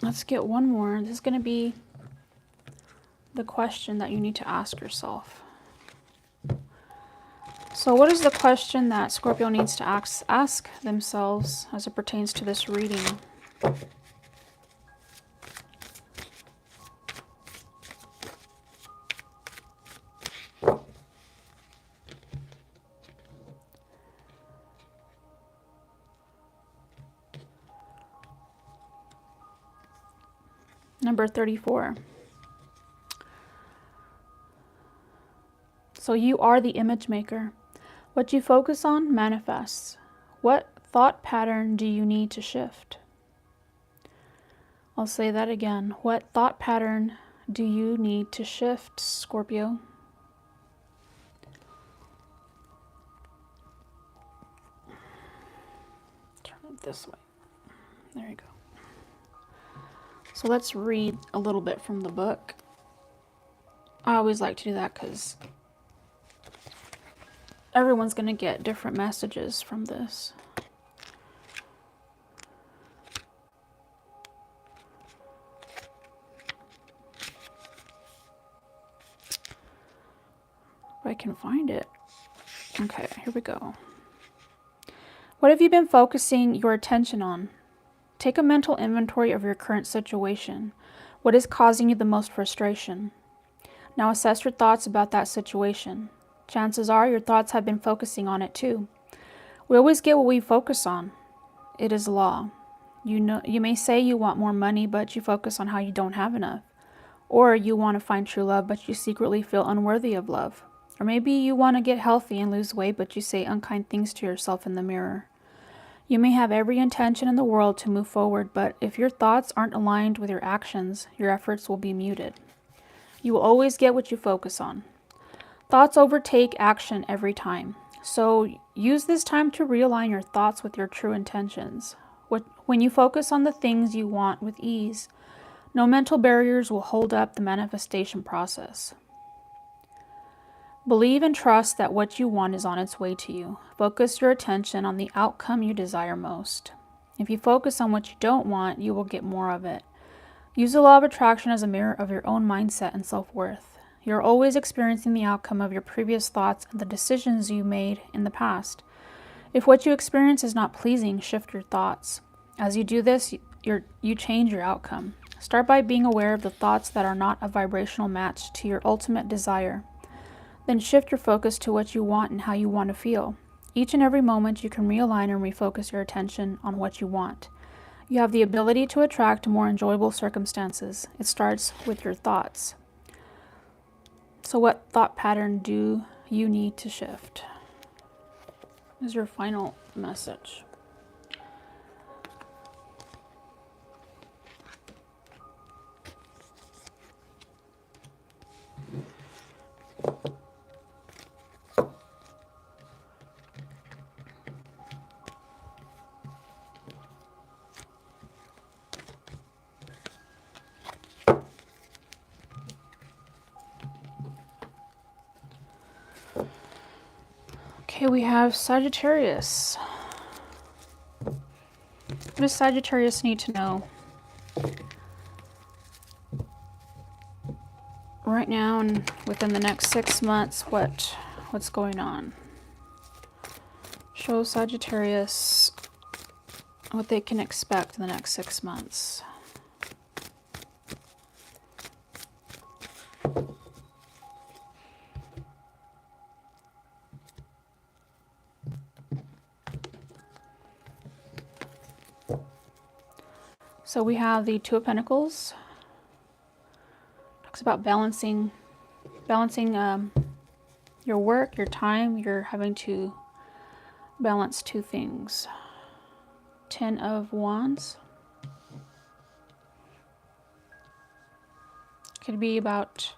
let's get one more. This is going to be the question that you need to ask yourself. So what is the question that Scorpio needs to ask themselves as it pertains to this reading? Number 34. So you are the image maker. What you focus on manifests. What thought pattern do you need to shift? I'll say that again. What thought pattern do you need to shift, Scorpio? Turn it this way. There you go. So let's read a little bit from the book. I always like to do that because everyone's going to get different messages from this. If I can find it. Okay, here we go. What have you been focusing your attention on? Take a mental inventory of your current situation. What is causing you the most frustration? Now assess your thoughts about that situation. Chances are your thoughts have been focusing on it too. We always get what we focus on. It is law. You may say you want more money, but you focus on how you don't have enough. Or you want to find true love, but you secretly feel unworthy of love. Or maybe you want to get healthy and lose weight, but you say unkind things to yourself in the mirror. You may have every intention in the world to move forward, but if your thoughts aren't aligned with your actions, your efforts will be muted. You will always get what you focus on. Thoughts overtake action every time. So use this time to realign your thoughts with your true intentions. When you focus on the things you want with ease, no mental barriers will hold up the manifestation process. Believe and trust that what you want is on its way to you. Focus your attention on the outcome you desire most. If you focus on what you don't want, you will get more of it. Use the law of attraction as a mirror of your own mindset and self-worth. You're always experiencing the outcome of your previous thoughts and the decisions you made in the past. If what you experience is not pleasing, shift your thoughts. As you do this, you change your outcome. Start by being aware of the thoughts that are not a vibrational match to your ultimate desire. Then shift your focus to what you want and how you want to feel. Each and every moment you can realign and refocus your attention on what you want. You have the ability to attract more enjoyable circumstances. It starts with your thoughts. So what thought pattern do you need to shift? Is your final message. Okay, we have Sagittarius. What does Sagittarius need to know right now and within the next 6 months? What's going on? Show Sagittarius what they can expect in the next 6 months. So we have the Two of Pentacles. Talks about balancing your work, your time. You're having to balance two things. Ten of Wands. Could be about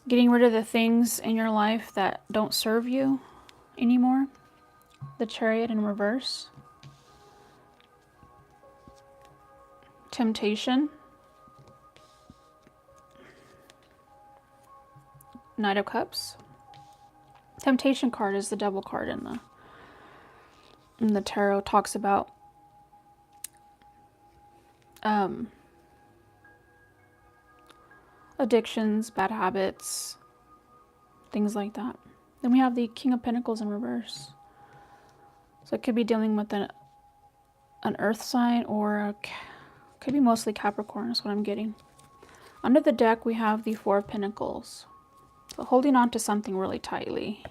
getting rid of the things in your life that don't serve you anymore. The Chariot in reverse. Temptation. Knight of Cups. Temptation card is the devil card in the tarot. Talks about addictions, bad habits, things like that. Then we have the King of Pentacles in reverse. So it could be dealing with an earth sign, or could be mostly Capricorn is what I'm getting. Under the deck, we have the Four of Pentacles. So holding on to something really tightly.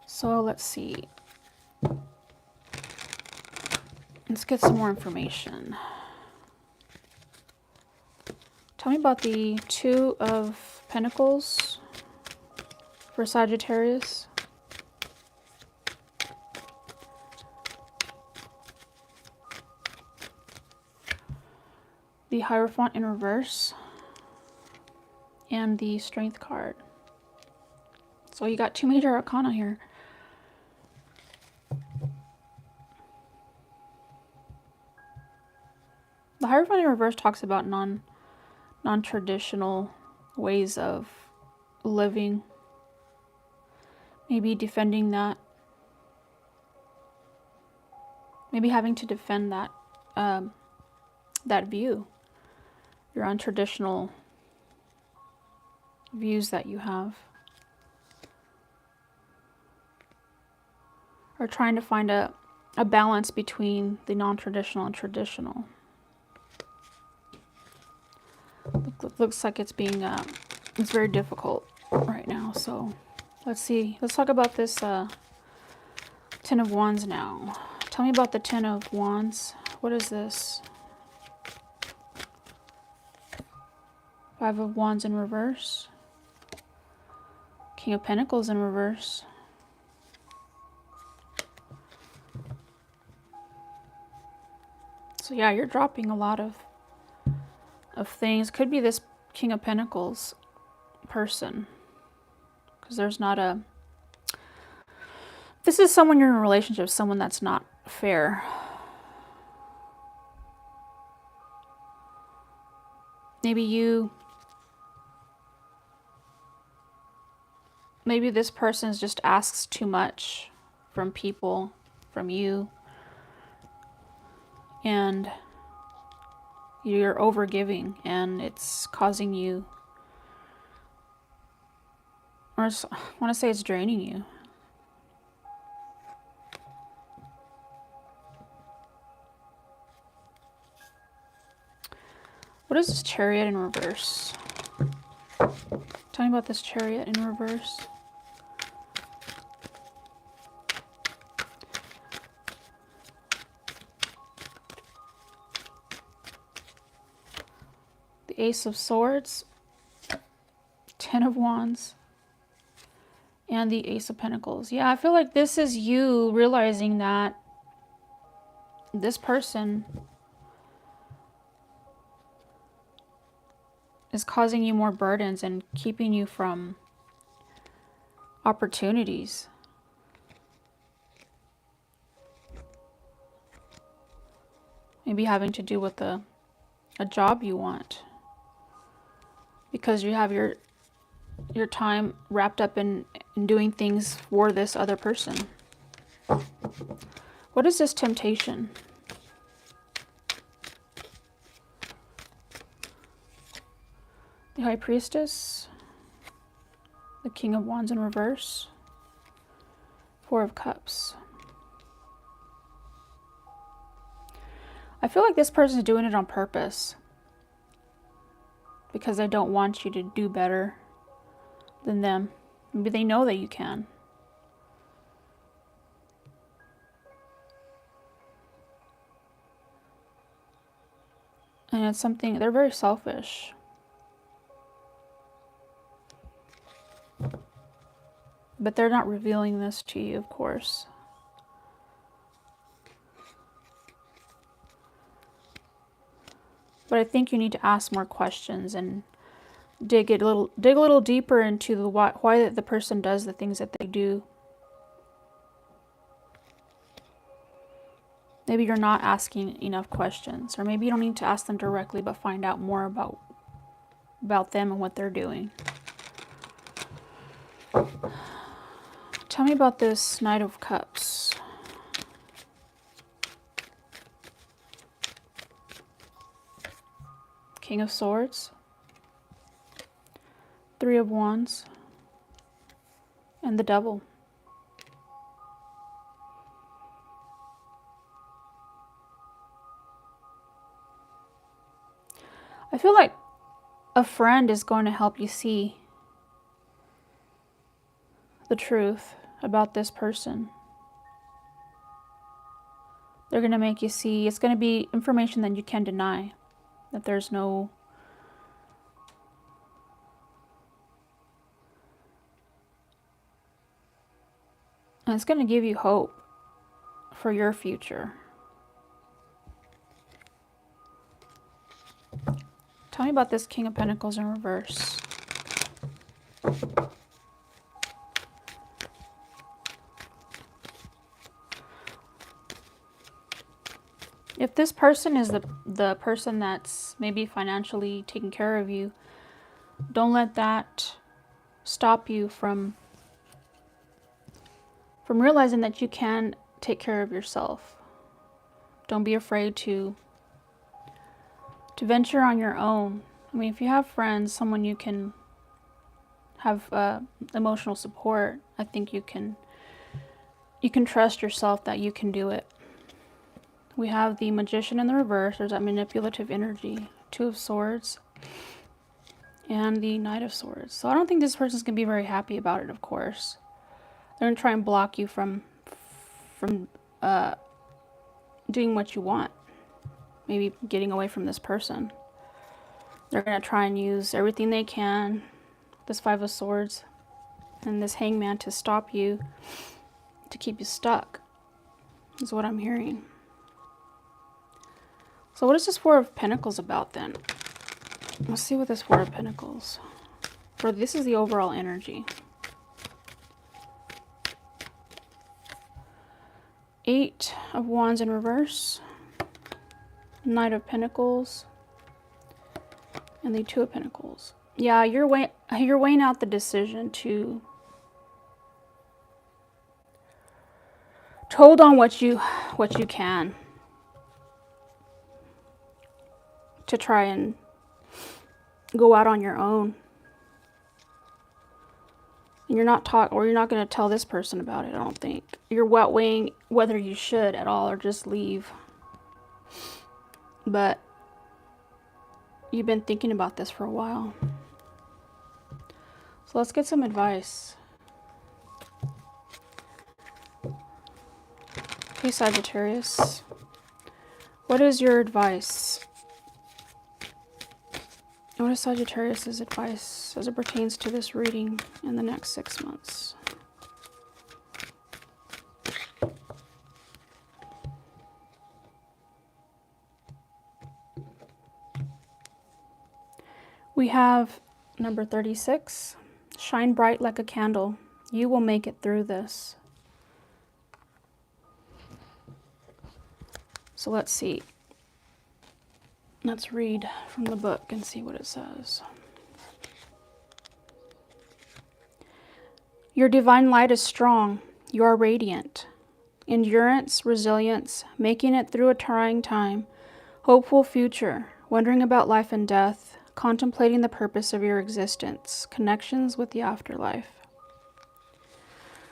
So let's see. Let's get some more information. Tell me about the Two of Pentacles for Sagittarius. The Hierophant in reverse. And the Strength card. So you got two major arcana here. The Hierophant in reverse talks about non-traditional ways of living. Maybe defending that. Maybe having to defend that that view. Your untraditional views that you have. Or trying to find a balance between the non-traditional and traditional. Looks like it's being it's very difficult right now. So let's see. Let's talk about this Ten of Wands now. Tell me about the Ten of Wands. What is this? Five of Wands in reverse. King of Pentacles in reverse. So yeah, you're dropping a lot of things. Could be this King of Pentacles person, because there's not a, this is someone you're in a relationship, someone that's not fair. Maybe this person just asks too much from people, from you, and you're overgiving, and it's causing you, or I want to say it's draining you. What is this Chariot in reverse? Tell me about this Chariot in reverse. The Ace of Swords, Ten of Wands, and the Ace of Pentacles. Yeah, I feel like this is you realizing that this person is causing you more burdens and keeping you from opportunities. Maybe having to do with a job you want, because you have your time wrapped up in doing things for this other person. What is this temptation? The High Priestess, the King of Wands in reverse, Four of Cups. I feel like this person is doing it on purpose, because they don't want you to do better than them. Maybe they know that you can. And it's something, they're very selfish. But they're not revealing this to you, of course. But I think you need to ask more questions and dig a little deeper into the why the person does the things that they do. Maybe you're not asking enough questions, or maybe you don't need to ask them directly, but find out more about them and what they're doing. Tell me about this Knight of Cups. King of Swords, Three of Wands, and the Devil. I feel like a friend is going to help you see the truth about this person. They're going to make you see, it's going to be information that you can't deny, that there's no and it's going to give you hope for your future. Tell me about this King of Pentacles in reverse. If this person is the person that's maybe financially taking care of you, don't let that stop you from realizing that you can take care of yourself. Don't be afraid to venture on your own. I mean, if you have friends, someone you can have emotional support, I think you can trust yourself that you can do it. We have the Magician in the reverse. There's that manipulative energy. Two of Swords and the Knight of Swords. So I don't think this person's going to be very happy about it, of course. They're going to try and block you from doing what you want. Maybe getting away from this person. They're going to try and use everything they can, this Five of Swords and this Hangman, to stop you, to keep you stuck, is what I'm hearing. So what is this Four of Pentacles about then? Let's see what this Four of Pentacles, for this is the overall energy. Eight of Wands in reverse, Knight of Pentacles, and the Two of Pentacles. Yeah, you're weighing out the decision to hold on what you can, to try and go out on your own. And you're not going to tell this person about it, I don't think. You're weighing whether you should at all or just leave. But you've been thinking about this for a while. So let's get some advice. Okay, Sagittarius. What is your advice? What is Sagittarius' advice as it pertains to this reading in the next 6 months? We have number 36. Shine bright like a candle. You will make it through this. So let's see. Let's read from the book and see what it says. Your divine light is strong. You are radiant. Endurance, resilience, making it through a trying time, hopeful future, wondering about life and death, contemplating the purpose of your existence, connections with the afterlife.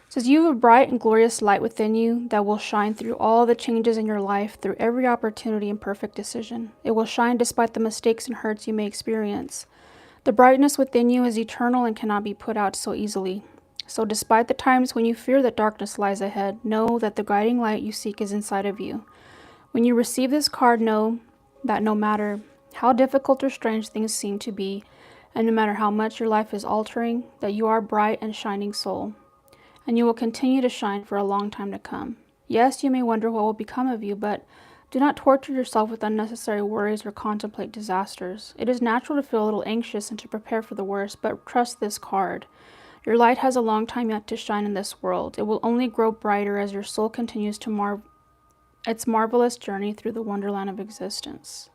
It says you have a bright and glorious light within you that will shine through all the changes in your life, through every opportunity and perfect decision. It will shine despite the mistakes and hurts you may experience. The brightness within you is eternal and cannot be put out so easily. So despite the times when you fear that darkness lies ahead, know that the guiding light you seek is inside of you. When you receive this card, know that no matter how difficult or strange things seem to be, and no matter how much your life is altering, that you are a bright and shining soul, and you will continue to shine for a long time to come. Yes, you may wonder what will become of you, but do not torture yourself with unnecessary worries or contemplate disasters. It is natural to feel a little anxious and to prepare for the worst, but trust this card. Your light has a long time yet to shine in this world. It will only grow brighter as your soul continues to its marvelous journey through the wonderland of existence.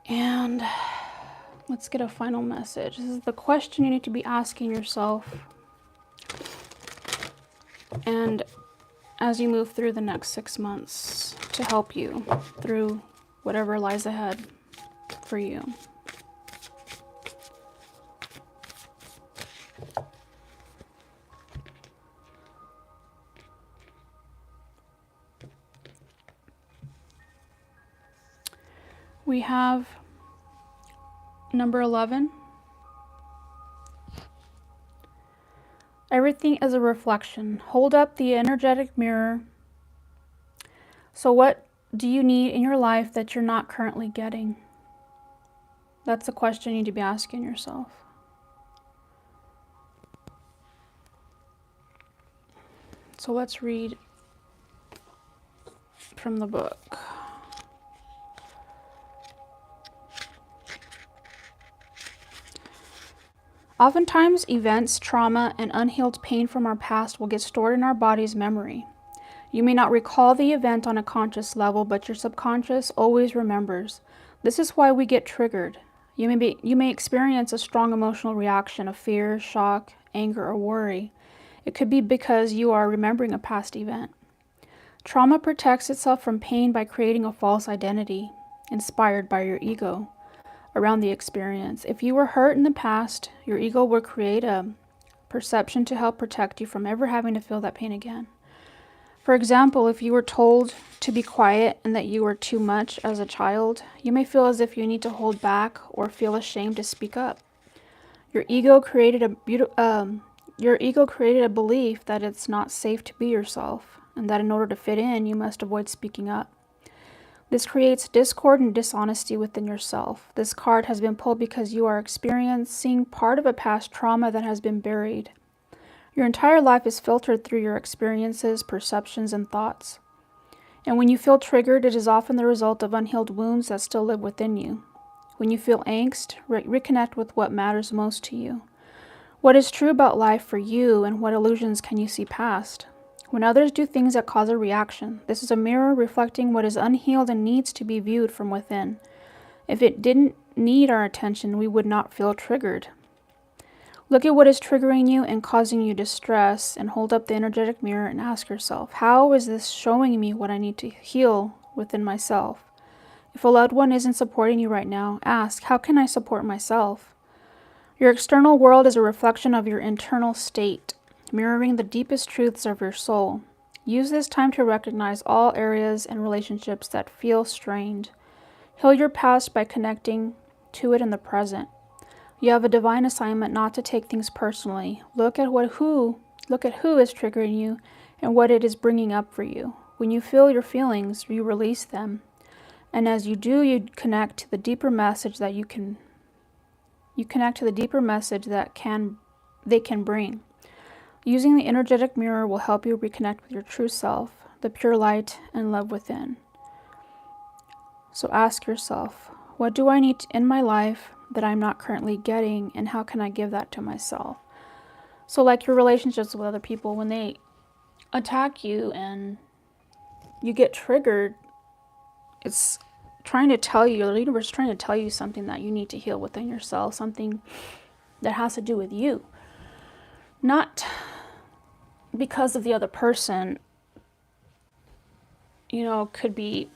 And let's get a final message. This is the question you need to be asking yourself. And as you move through the next 6 months to help you through whatever lies ahead for you. We have number 11. Everything is a reflection. Hold up the energetic mirror. So what do you need in your life that you're not currently getting? That's the question you need to be asking yourself. So let's read from the book. Oftentimes, events, trauma, and unhealed pain from our past will get stored in our body's memory. You may not recall the event on a conscious level, but your subconscious always remembers. This is why we get triggered. You may experience a strong emotional reaction of fear, shock, anger, or worry. It could be because you are remembering a past event. Trauma protects itself from pain by creating a false identity, inspired by your ego, around the experience. If you were hurt in the past, your ego will create a perception to help protect you from ever having to feel that pain again. For example, if you were told to be quiet and that you were too much as a child, you may feel as if you need to hold back or feel ashamed to speak up. Your ego created a belief that it's not safe to be yourself, and that in order to fit in, you must avoid speaking up. This creates discord and dishonesty within yourself. This card has been pulled because you are experiencing part of a past trauma that has been buried. Your entire life is filtered through your experiences, perceptions, and thoughts. And when you feel triggered, it is often the result of unhealed wounds that still live within you. When you feel angst, reconnect with what matters most to you. What is true about life for you, and what illusions can you see past? When others do things that cause a reaction, this is a mirror reflecting what is unhealed and needs to be viewed from within. If it didn't need our attention, we would not feel triggered. Look at what is triggering you and causing you distress, and hold up the energetic mirror and ask yourself, how is this showing me what I need to heal within myself? If a loved one isn't supporting you right now, ask, how can I support myself? Your external world is a reflection of your internal state, mirroring the deepest truths of your soul. Use this time to recognize all areas and relationships that feel strained. Heal your past by connecting to it in the present. You have a divine assignment not to take things personally. Look at who is triggering you and what it is bringing up for you. When you feel your feelings, you release them. And as you do, you connect to the deeper message that they can bring. Using the energetic mirror will help you reconnect with your true self, the pure light and love within. So ask yourself, what do I need in my life that I'm not currently getting, and how can I give that to myself? So like your relationships with other people, when they attack you and you get triggered, it's trying to tell you, the universe is trying to tell you something that you need to heal within yourself, something that has to do with you. Not because of the other person, could be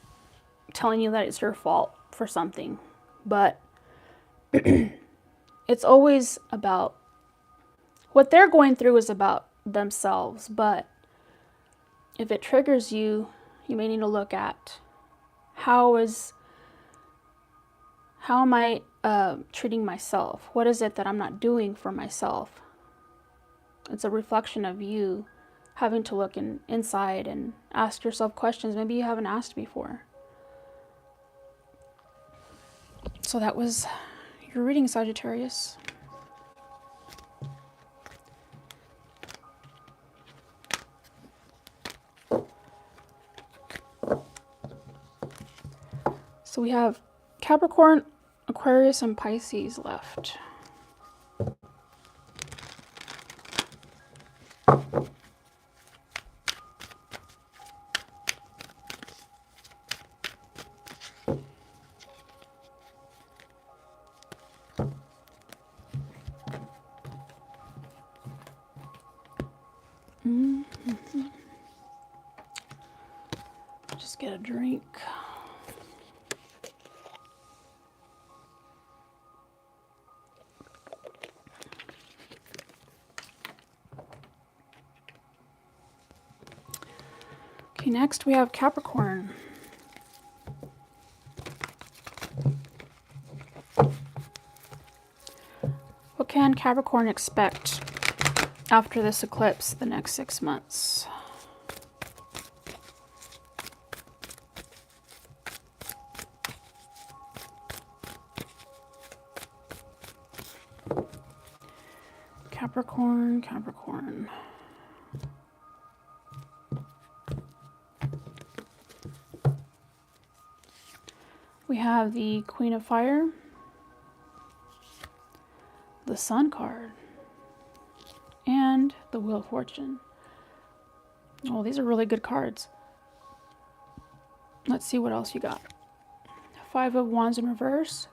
telling you that it's your fault for something, but it's always about what they're going through is about themselves. But if it triggers you, you may need to look at how am I treating myself? What is it that I'm not doing for myself? It's a reflection of you having to look inside and ask yourself questions maybe you haven't asked before. So that was your reading, Sagittarius. So we have Capricorn, Aquarius, and Pisces left. drink. Okay, next we have Capricorn. What can Capricorn expect after this eclipse the next 6 months? Capricorn, Capricorn. We have the Queen of Fire, the Sun card, and the Wheel of Fortune. Oh, these are really good cards. Let's see what else you got. Five of Wands in reverse,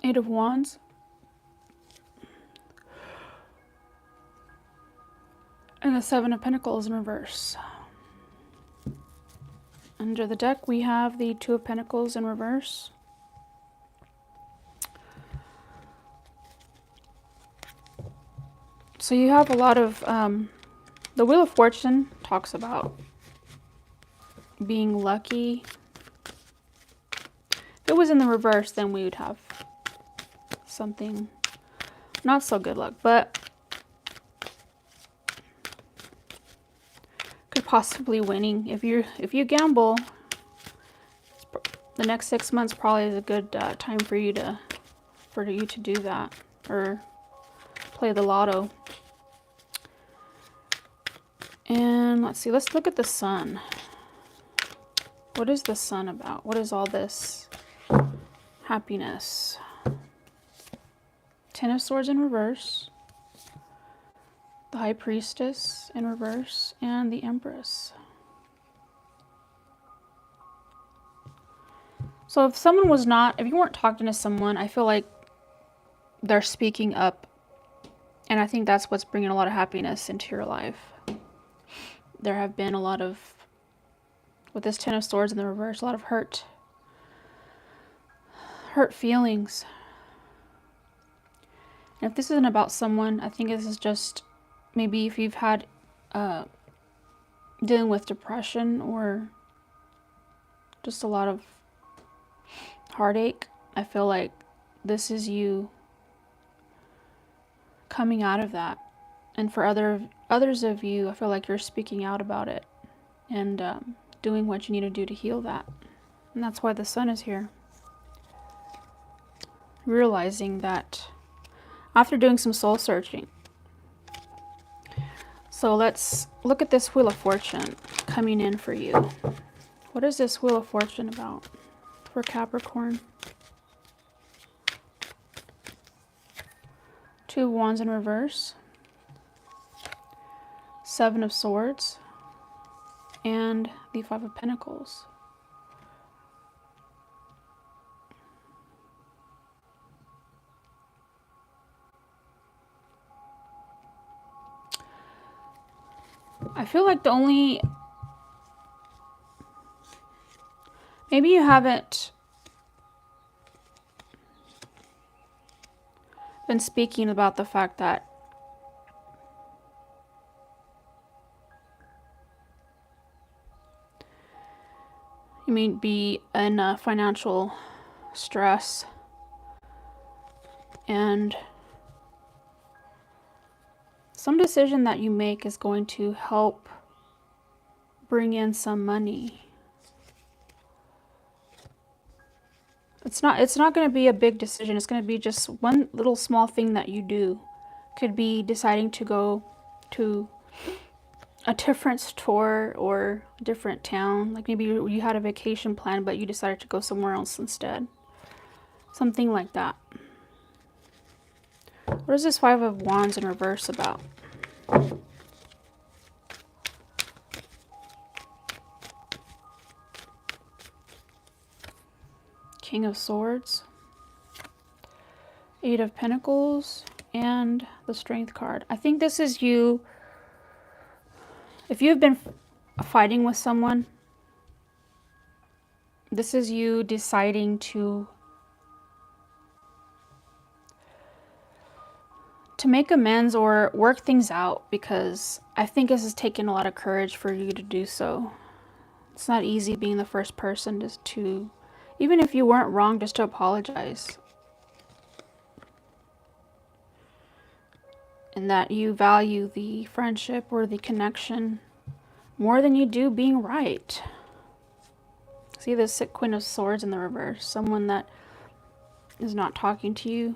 Eight of Wands, and the Seven of Pentacles in reverse. Under the deck, we have the Two of Pentacles in reverse, so you have a lot of, the Wheel of Fortune talks about being lucky. If it was in the reverse, then we would have something not so good luck, but could possibly winning. If you gamble, the next 6 months probably is a good time for you to do that, or play the lotto. And let's see, let's look at the Sun. What is the Sun about? What is all this happiness? Ten of Swords in reverse, the High Priestess in reverse, and the Empress. So if someone was not, if you weren't talking to someone, I feel like they're speaking up. And I think that's what's bringing a lot of happiness into your life. There have been a lot of, with this Ten of Swords in the reverse, a lot of hurt feelings. And if this isn't about someone, I think this is just maybe if you've had dealing with depression or just a lot of heartache. I feel like this is you coming out of that. And for others of you, I feel like you're speaking out about it and doing what you need to do to heal that. And that's why the Sun is here. Realizing that after doing some soul searching. So let's look at this Wheel of Fortune coming in for you. What is this Wheel of Fortune about for Capricorn? Two of Wands in reverse, Seven of Swords, and the Five of Pentacles. I feel like the only, maybe you haven't been speaking about the fact that you may be in financial stress, and some decision that you make is going to help bring in some money. It's not going to be a big decision. It's going to be just one little small thing that you do. Could be deciding to go to a different store or a different town. Like maybe you had a vacation plan, but you decided to go somewhere else instead. Something like that. What is this Five of Wands in reverse about? King of Swords, Eight of Pentacles, and the Strength card. I think this is you. If you've been fighting with someone. This is you deciding to make amends or work things out, because I think this is taking a lot of courage for you to do so. It's not easy being the first person just to, even if you weren't wrong, just to apologize. And that you value the friendship or the connection more than you do being right. See the Queen of Swords in the reverse. Someone that is not talking to you.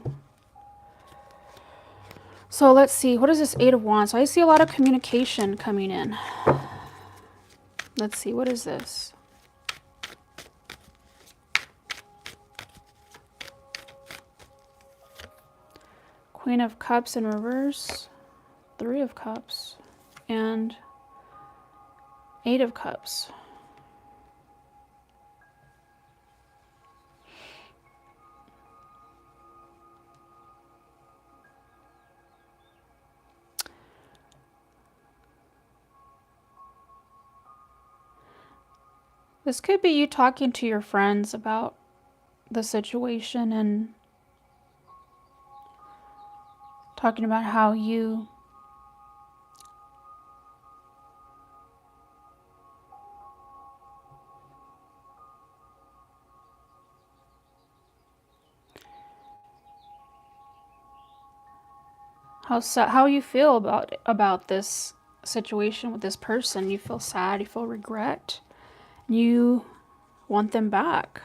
So let's see, what is this Eight of Wands? So I see a lot of communication coming in. Let's see, what is this? Queen of Cups in reverse, Three of Cups, and Eight of Cups. This could be you talking to your friends about the situation and talking about how you feel about this situation with this person. You feel sad, you feel regret, you want them back.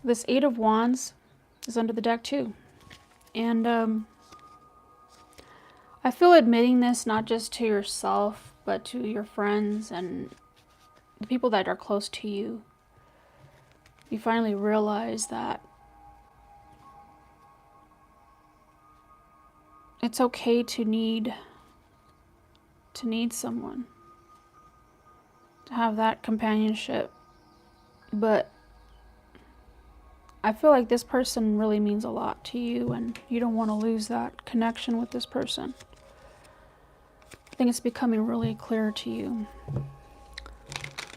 This Eight of Wands is under the deck too. And I feel admitting this not just to yourself, but to your friends and the people that are close to you. You finally realize that it's okay to need someone, to have that companionship. But I feel like this person really means a lot to you, and you don't want to lose that connection with this person. I think it's becoming really clear to you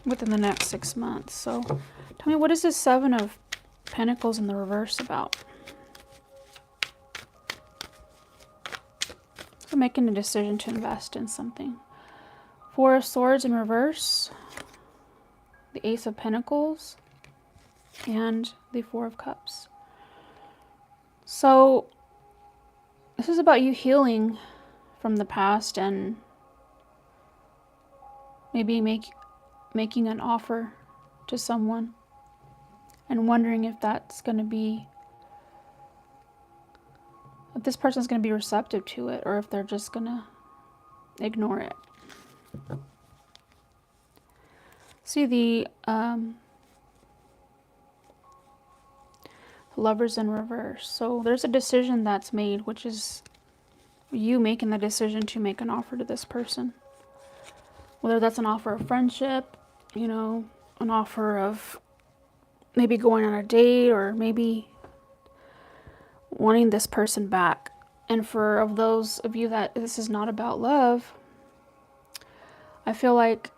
within the next 6 months. So tell me, what is this Seven of Pentacles in the reverse about? So making a decision to invest in something. Four of Swords in reverse, the Ace of Pentacles, and the Four of Cups. So this is about you healing from the past and maybe making an offer to someone and wondering if that's going to be, if this person's going to be receptive to it, or if they're just going to ignore it. See the Lovers in reverse. So there's a decision that's made, which is you making the decision to make an offer to this person. Whether that's an offer of friendship, you know, an offer of maybe going on a date, or maybe wanting this person back. And for of those of you that this is not about love, I feel like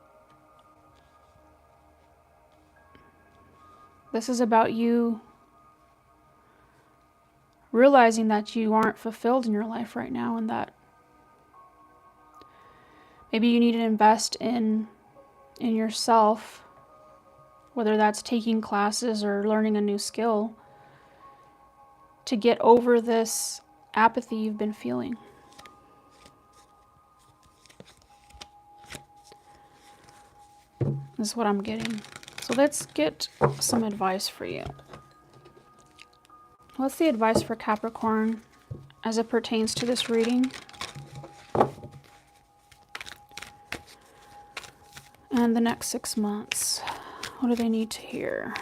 this is about you realizing that you aren't fulfilled in your life right now, and that maybe you need to invest in yourself, whether that's taking classes or learning a new skill, to get over this apathy you've been feeling. This is what I'm getting. So let's get some advice for you. What's the advice for Capricorn as it pertains to this reading? And the next 6 months. What do they need to hear?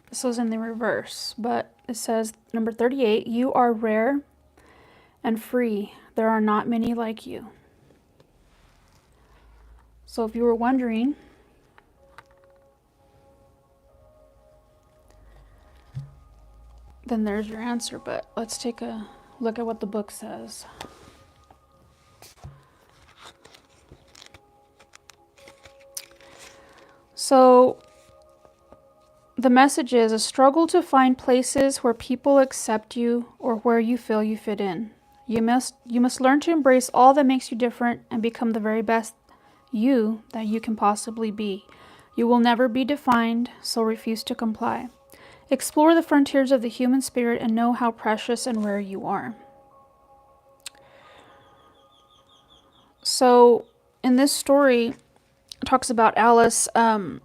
This was in the reverse, but it says, number 38, you are rare and free. There are not many like you. So if you were wondering then there's your answer. But let's take a look at what the book says. So the message is a struggle to find places where people accept you or where you feel you fit in. You must learn to embrace all that makes you different and become the very best you that you can possibly be. You will never be defined, so refuse to comply. Explore the frontiers of the human spirit and know how precious and rare you are. So in this story, it talks about Alice, and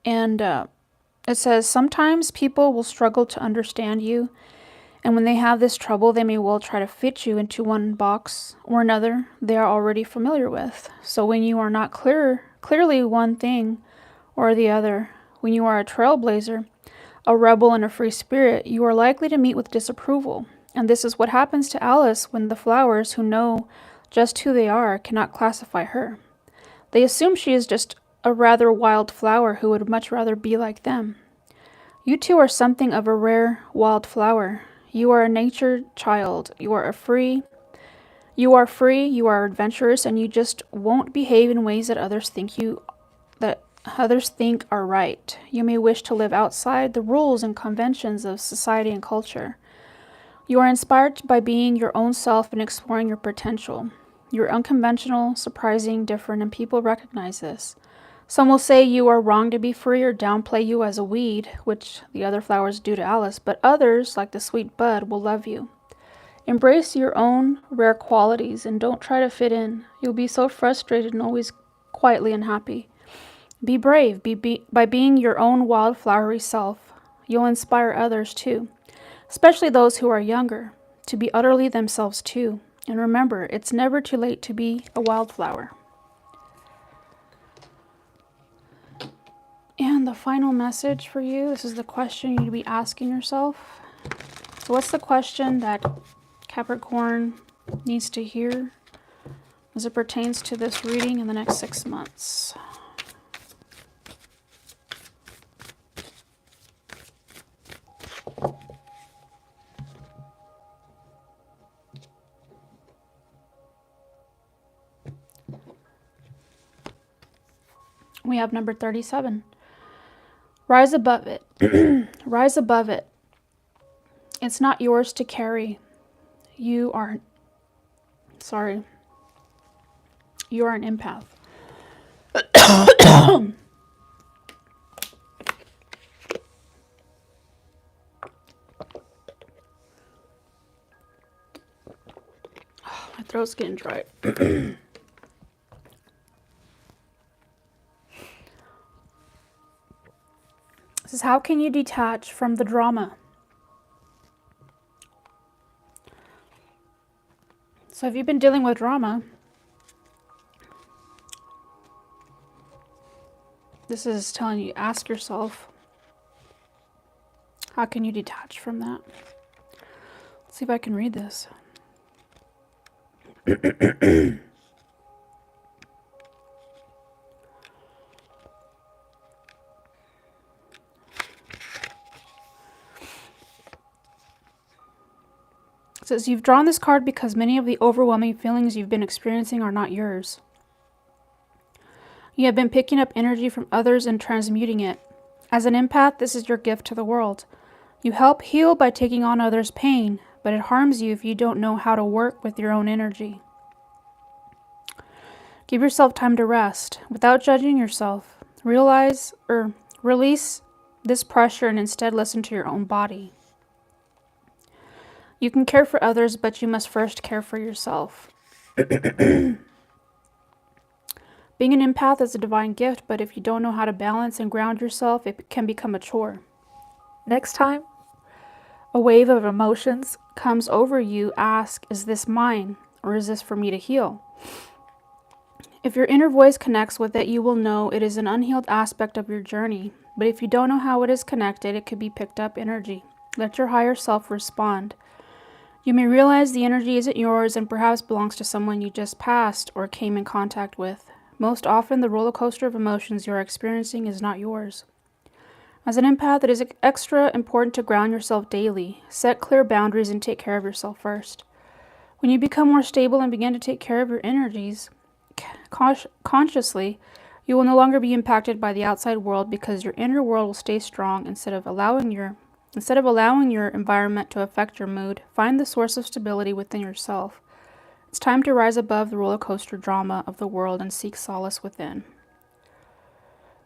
it says, sometimes people will struggle to understand you, and when they have this trouble, they may well try to fit you into one box or another they are already familiar with. So when you are not clearly one thing or the other, when you are a trailblazer, a rebel, and a free spirit, you are likely to meet with disapproval. And this is what happens to Alice when the flowers, who know just who they are, cannot classify her. They assume she is just a rather wild flower who would much rather be like them. You too are something of a rare wild flower. You are a nature child. You are free, you are adventurous, and you just won't behave in ways that others think are right. You may wish to live outside the rules and conventions of society and culture. You are inspired by being your own self and exploring your potential. You're unconventional, surprising, different, and people recognize this. Some will say you are wrong to be free or downplay you as a weed, which the other flowers do to Alice, but others, like the sweet bud, will love you. Embrace your own rare qualities and don't try to fit in. You'll be so frustrated and always quietly unhappy. Be brave by being your own wild flowery self. You'll inspire others too, especially those who are younger, to be utterly themselves too. And remember, it's never too late to be a wildflower. And the final message for you, this is the question you need to be asking yourself. So what's the question that Capricorn needs to hear as it pertains to this reading in the next 6 months? We have number 37. Rise above it. Rise above it. It's not yours to carry. You are an empath. My throat's getting dry. This is, how can you detach from the drama? So if you've been dealing with drama, this is telling you, ask yourself, how can you detach from that? Let's see if I can read this. It says, you've drawn this card because many of the overwhelming feelings you've been experiencing are not yours. You have been picking up energy from others and transmuting it. As an empath, this is your gift to the world. You help heal by taking on others' pain, but it harms you if you don't know how to work with your own energy. Give yourself time to rest without judging yourself. Release this pressure and instead listen to your own body. You can care for others, but you must first care for yourself. Being an empath is a divine gift, but if you don't know how to balance and ground yourself, it can become a chore. Next time a wave of emotions comes over you, ask, is this mine, or is this for me to heal? If your inner voice connects with it, you will know it is an unhealed aspect of your journey. But if you don't know how it is connected, it could be picked up energy. Let your higher self respond. You may realize the energy isn't yours and perhaps belongs to someone you just passed or came in contact with. Most often, the roller coaster of emotions you're experiencing is not yours. As an empath, it is extra important to ground yourself daily. Set clear boundaries and take care of yourself first. When you become more stable and begin to take care of your energies consciously, you will no longer be impacted by the outside world because your inner world will stay strong instead of allowing your environment to affect your mood. Find the source of stability within yourself. It's time to rise above the roller coaster drama of the world and seek solace within.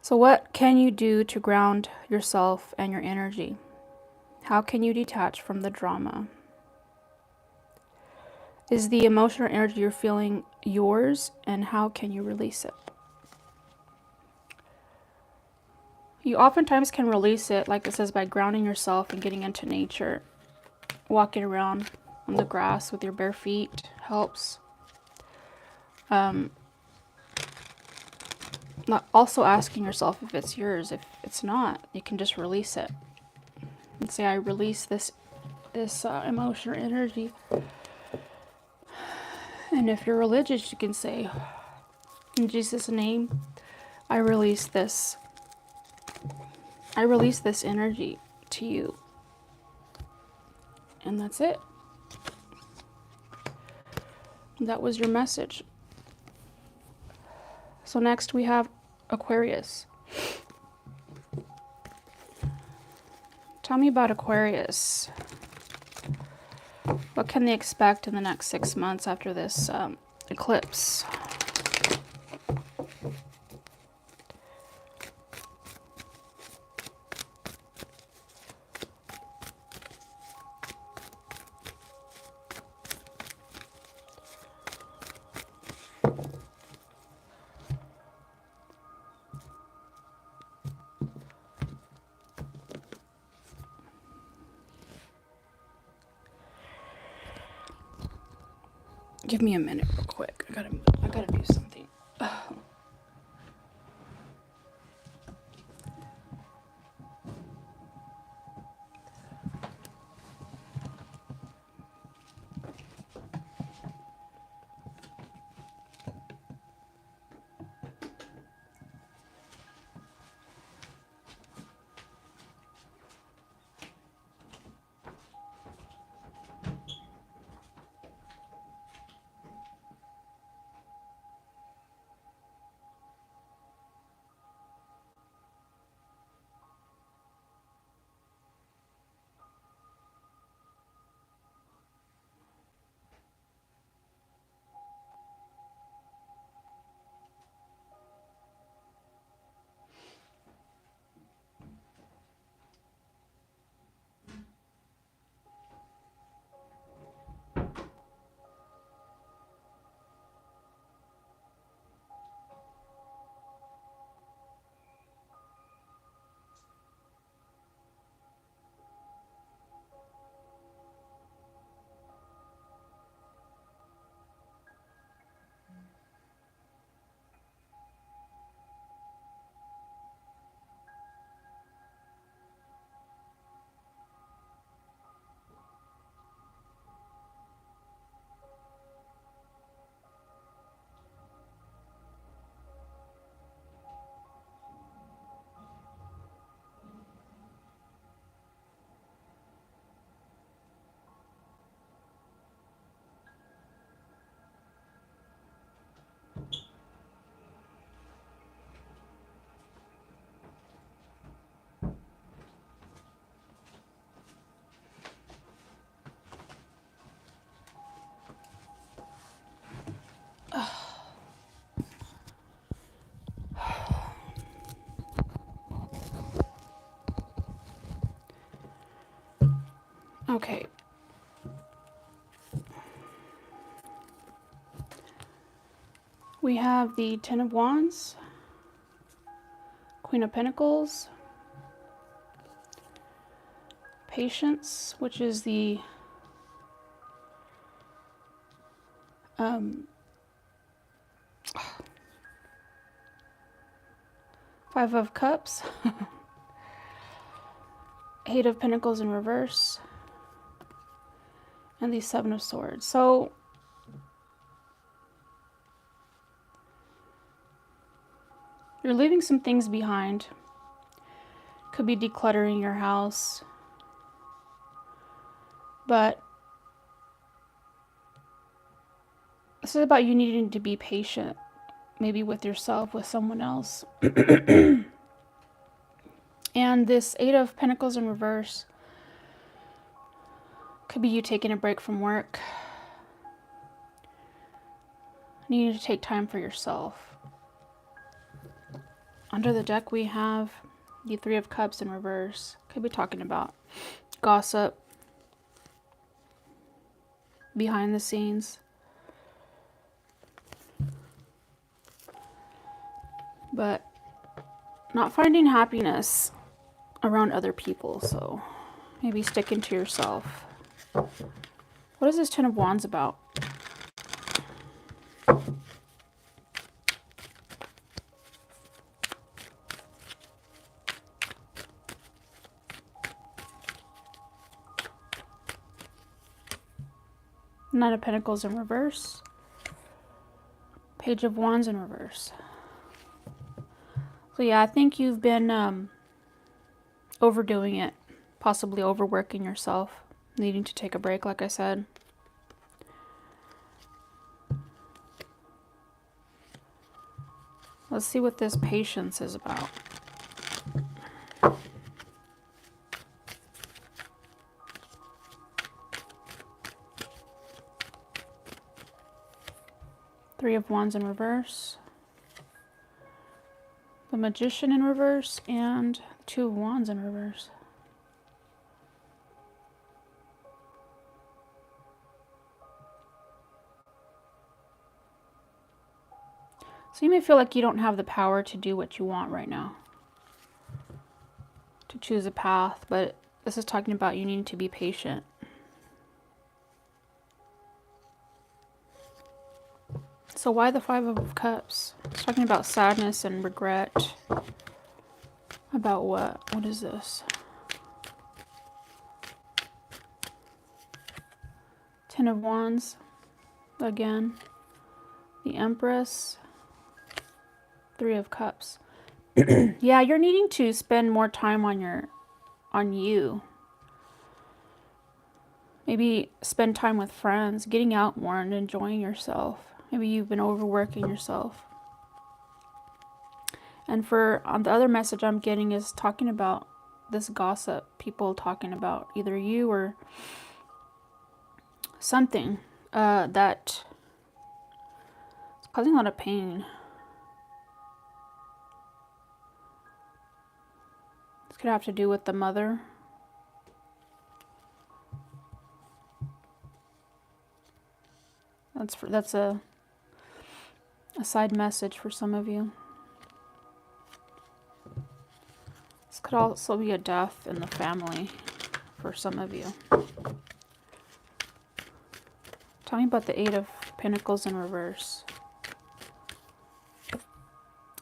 So what can you do to ground yourself and your energy? How can you detach from the drama? Is the emotional energy you're feeling yours, and how can you release it? You oftentimes can release it, like it says, by grounding yourself and getting into nature. Walking around on the grass with your bare feet helps. Also asking yourself if it's yours. If it's not, you can just release it and say, I release this emotional energy. And if you're religious, you can say, in Jesus' name, I release this energy to you. And that's it. That was your message. So next we have Aquarius. Tell me about Aquarius. What can they expect in the next 6 months after this eclipse? Give me a minute real quick. I gotta do something. Okay. We have the Ten of Wands, Queen of Pentacles, Patience, which is the Five of Cups, Eight of Pentacles in reverse, and the Seven of Swords. So you're leaving some things behind. Could be decluttering your house. But this is about you needing to be patient, maybe with yourself, with someone else. And this Eight of Pentacles in reverse could be you taking a break from work, needing to take time for yourself. Under the deck we have the Three of Cups in reverse. Could be talking about gossip, behind the scenes. But not finding happiness around other people, so maybe sticking to yourself. What is this Ten of Wands about? Nine of Pentacles in reverse. Page of Wands in reverse. So yeah, I think you've been overdoing it. Possibly overworking yourself. Needing to take a break, like I said. Let's see what this patience is about. Three of Wands in reverse. The Magician in reverse and Two of Wands in reverse. So you may feel like you don't have the power to do what you want right now. To choose a path, but this is talking about you needing to be patient. So why the Five of Cups? It's talking about sadness and regret. About what? What is this? Ten of Wands. Again. The Empress. Three of Cups. Yeah, you're needing to spend more time on you. Maybe spend time with friends, getting out more and enjoying yourself. Maybe you've been overworking yourself. And on the other message I'm getting is talking about this gossip. People talking about either you or something that is causing a lot of pain. This could have to do with the mother. That's a side message for some of you. This could also be a death in the family for some of you. Tell me about the Eight of Pentacles in reverse.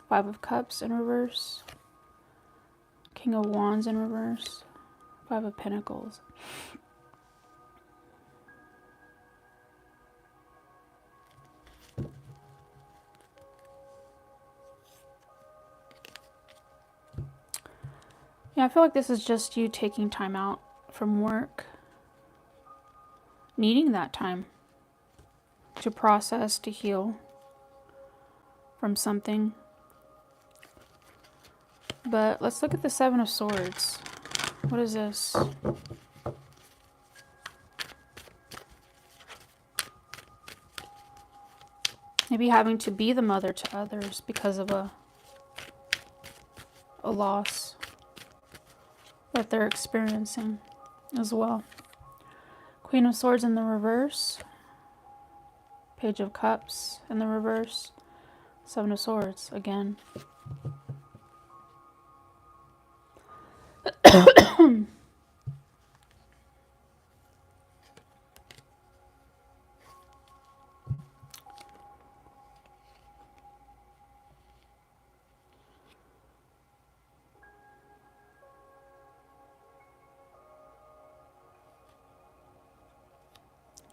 Five of Cups in reverse. King of Wands in reverse. Five of Pentacles. Yeah, I feel like this is just you taking time out from work. Needing that time to process, to heal from something. But let's look at the Seven of Swords. What is this? Maybe having to be the mother to others because of a loss that they're experiencing as well. Queen of Swords in the reverse. Page of Cups in the reverse. Seven of Swords again.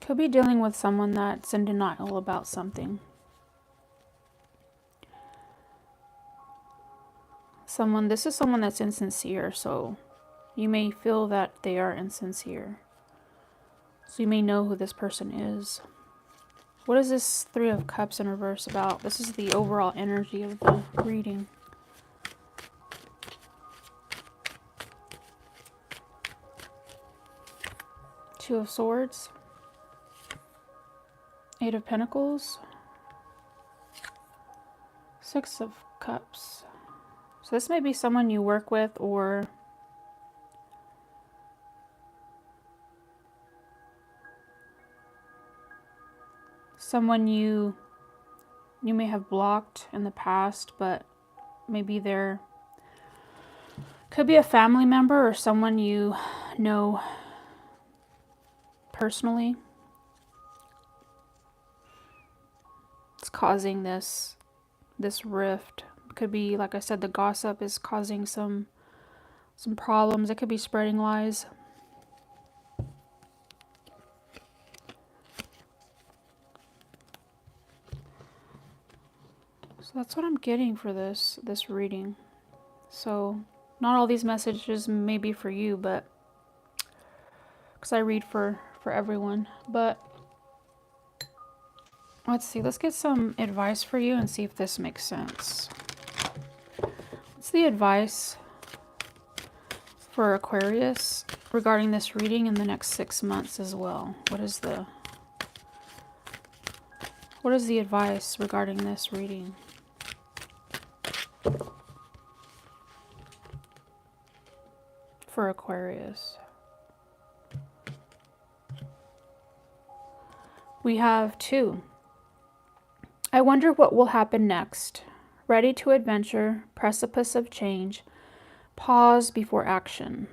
Could be dealing with someone that's in denial about something. This is someone that's insincere, so you may feel that they are insincere. So you may know who this person is. What is this Three of Cups in reverse about? This is the overall energy of the reading. Two of Swords. Eight of Pentacles. Six of Cups. So this may be someone you work with, or someone you may have blocked in the past, but maybe they're, could be a family member or someone you know personally. It's causing this rift. Could be, like I said, the gossip is causing some problems. It could be spreading lies. So that's what I'm getting for this reading. So not all these messages may be for you, but because I read for everyone. But let's see, let's get some advice for you and see if this makes sense. What's the advice for Aquarius regarding this reading in the next 6 months as well? What is the advice regarding this reading? For Aquarius. We have 2. I wonder what will happen next. Ready to adventure, precipice of change, pause before action.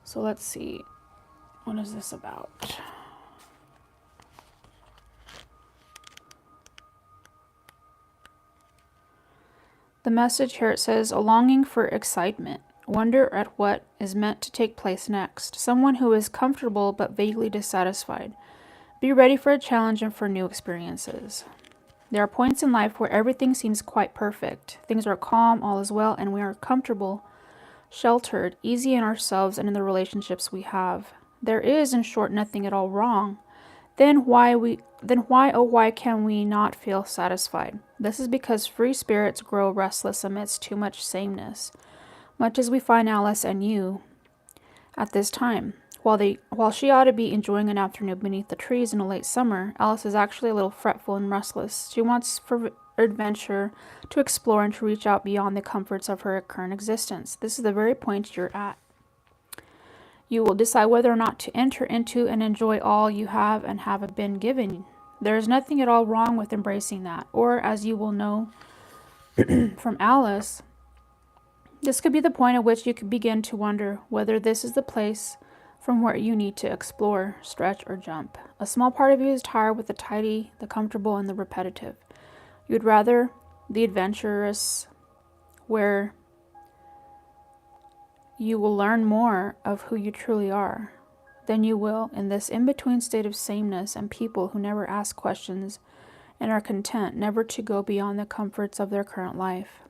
So let's see. What is this about? The message here, it says, a longing for excitement. Wonder at what is meant to take place next. Someone who is comfortable but vaguely dissatisfied. Be ready for a challenge and for new experiences. There are points in life where everything seems quite perfect. Things are calm, all is well, and we are comfortable, sheltered, easy in ourselves and in the relationships we have. There is, in short, nothing at all wrong. Then why, oh why can we not feel satisfied? This is because free spirits grow restless amidst too much sameness, much as we find Alice and you at this time. While she ought to be enjoying an afternoon beneath the trees in a late summer, Alice is actually a little fretful and restless. She wants for adventure, to explore, and to reach out beyond the comforts of her current existence. This is the very point you're at. You will decide whether or not to enter into and enjoy all you have and have been given. There is nothing at all wrong with embracing that. Or, as you will know from Alice, this could be the point at which you could begin to wonder whether this is the place from where you need to explore, stretch, or jump. A small part of you is tired with the tidy, the comfortable, and the repetitive. You'd rather the adventurous, where you will learn more of who you truly are than you will in this in-between state of sameness and people who never ask questions and are content never to go beyond the comforts of their current life.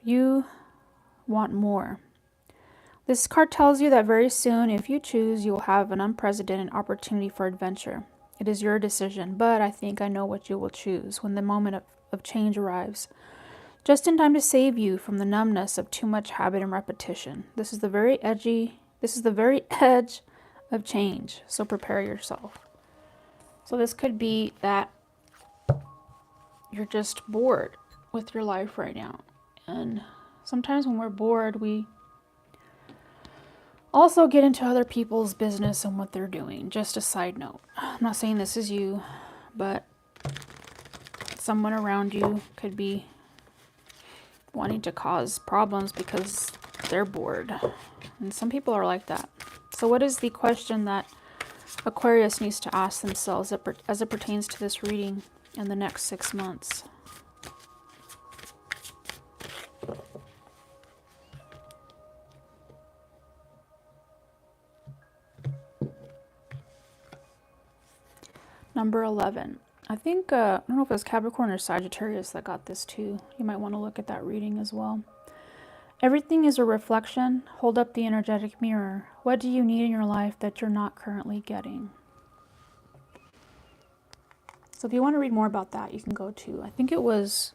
You want more. This card tells you that very soon, if you choose, you will have an unprecedented opportunity for adventure. It is your decision, but I think I know what you will choose when the moment of change arrives. Just in time to save you from the numbness of too much habit and repetition. This is the very edge of change, so prepare yourself. So this could be that you're just bored with your life right now. And sometimes when we're bored, we also get into other people's business and what they're doing. Just a side note. I'm not saying this is you, but someone around you could be wanting to cause problems because they're bored. And some people are like that. So what is the question that Aquarius needs to ask themselves as it pertains to this reading in the next 6 months? Number 11. I think, I don't know if it was Capricorn or Sagittarius that got this too. You might want to look at that reading as well. Everything is a reflection. Hold up the energetic mirror. What do you need in your life that you're not currently getting? So if you want to read more about that, you can go to, I think it was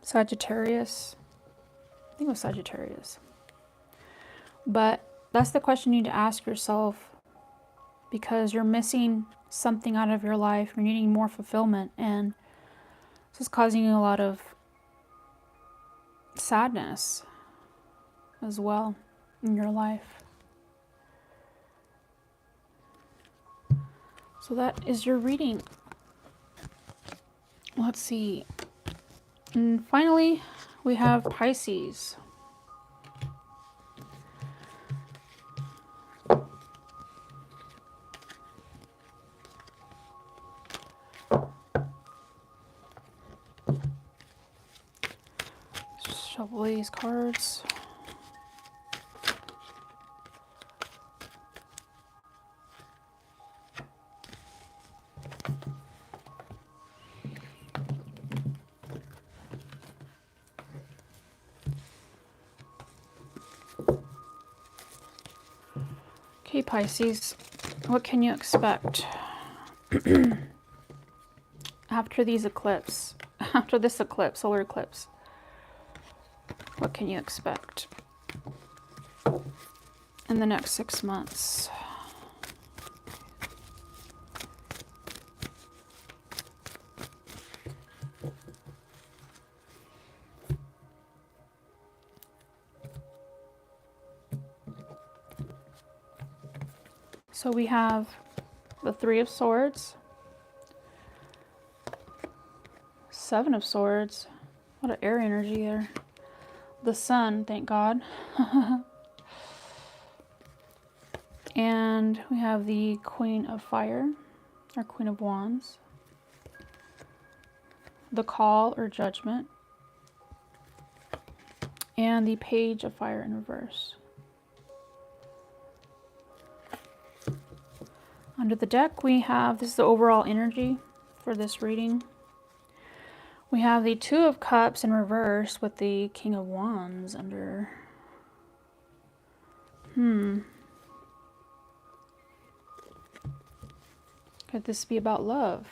Sagittarius. I think it was Sagittarius. But that's the question you need to ask yourself, because you're missing something out of your life. You're needing more fulfillment, and this is causing you a lot of sadness as well in your life. So that is your reading. Let's see. And finally, we have Pisces. Shuffle these cards. Okay, Pisces, what can you expect after these eclipse? After this eclipse, solar eclipse, what can you expect in the next 6 months? So we have the Three of Swords, Seven of Swords. What an air energy there. The Sun, thank God. And we have the Queen of Fire, or Queen of Wands. The Call, or Judgment. And the Page of Fire in reverse. Under the deck, we have, this is the overall energy for this reading. We have the Two of Cups in reverse with the King of Wands under. Could this be about love?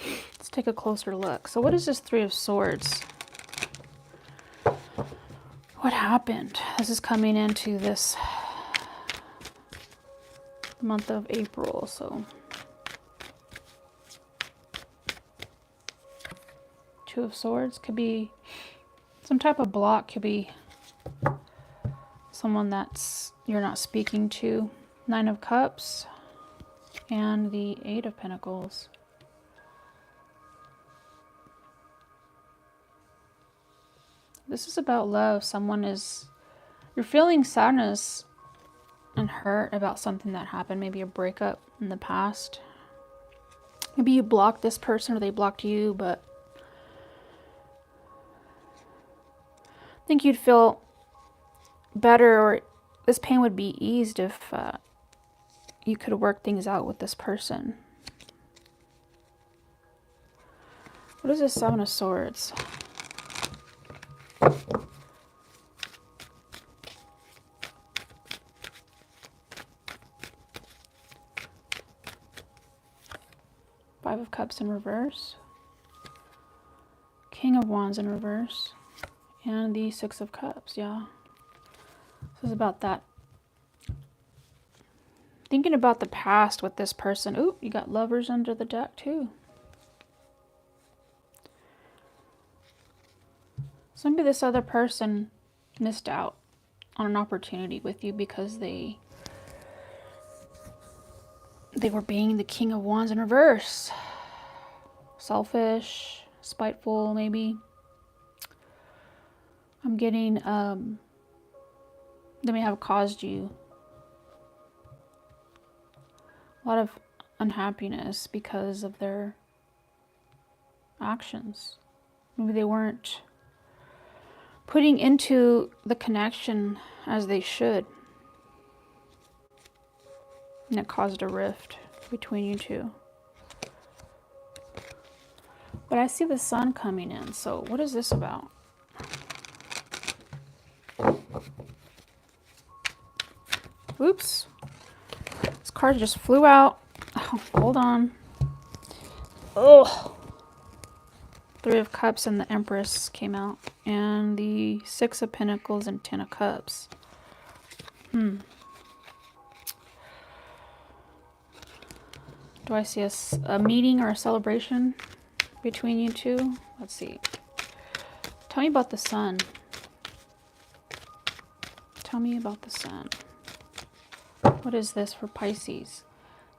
Let's take a closer look. So what is this Three of Swords? What happened? This is coming into this month of April, so Two of Swords could be some type of block, could be someone that's you're not speaking to. Nine of Cups and the Eight of Pentacles. This is about love. You're feeling sadness and hurt about something that happened, maybe a breakup in the past. Maybe you blocked this person or they blocked you, but I think you'd feel better, or this pain would be eased if you could work things out with this person. What is this Seven of Swords? Five of Cups in reverse, King of Wands in reverse, and the Six of Cups. Yeah, this is about that. Thinking about the past with this person. Ooh, you got Lovers under the deck too. So maybe this other person missed out on an opportunity with you because they were being the King of Wands in reverse. Selfish, spiteful, maybe. I'm getting, they may have caused you a lot of unhappiness because of their actions. Maybe they weren't putting into the connection as they should. And it caused a rift between you two. But I see the sun coming in, so what is this about? Oops. This card just flew out. Oh, hold on. Oh. Three of Cups and the Empress came out. And the Six of Pentacles and Ten of Cups. Do I see a meeting or a celebration between you two? Let's see. Tell me about the sun. Tell me about the sun. What is this for Pisces?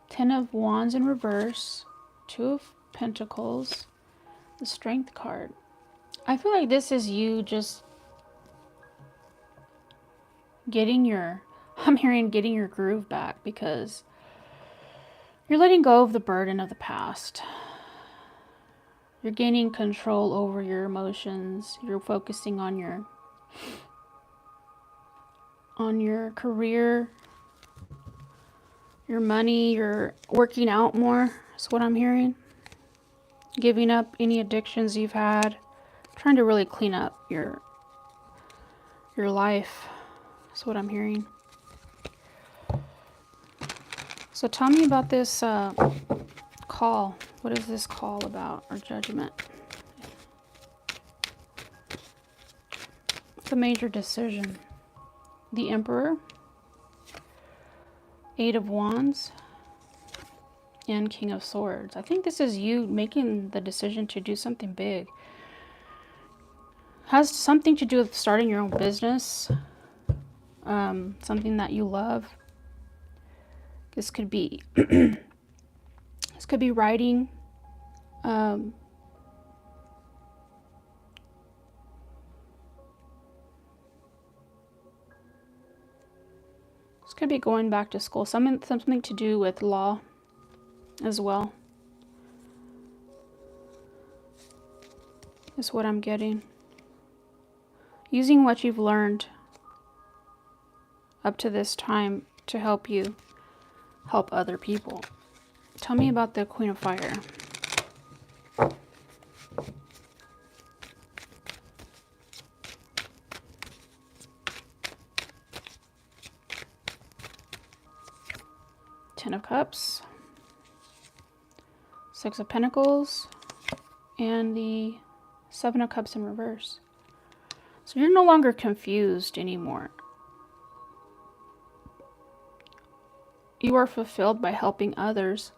Ten of Wands in reverse. Two of Pentacles. The Strength card. I feel like this is you just getting your, I'm hearing getting your groove back, because you're letting go of the burden of the past. You're gaining control over your emotions. You're focusing on your career, your money. You're working out more. That's what I'm hearing. Giving up any addictions you've had. Trying to really clean up your life. That's what I'm hearing. So tell me about this call. What is this call about, or judgment? It's a major decision. The Emperor, Eight of Wands, and King of Swords. I think this is you making the decision to do something big. Has something to do with starting your own business, something that you love. This could be this could be writing. This could be going back to school. Something to do with law as well. Is what I'm getting. Using what you've learned up to this time to help you help other people. Tell me about the Queen of Fire. Ten of Cups, Six of Pentacles, and the Seven of Cups in reverse. So you're no longer confused anymore. You are fulfilled by helping others.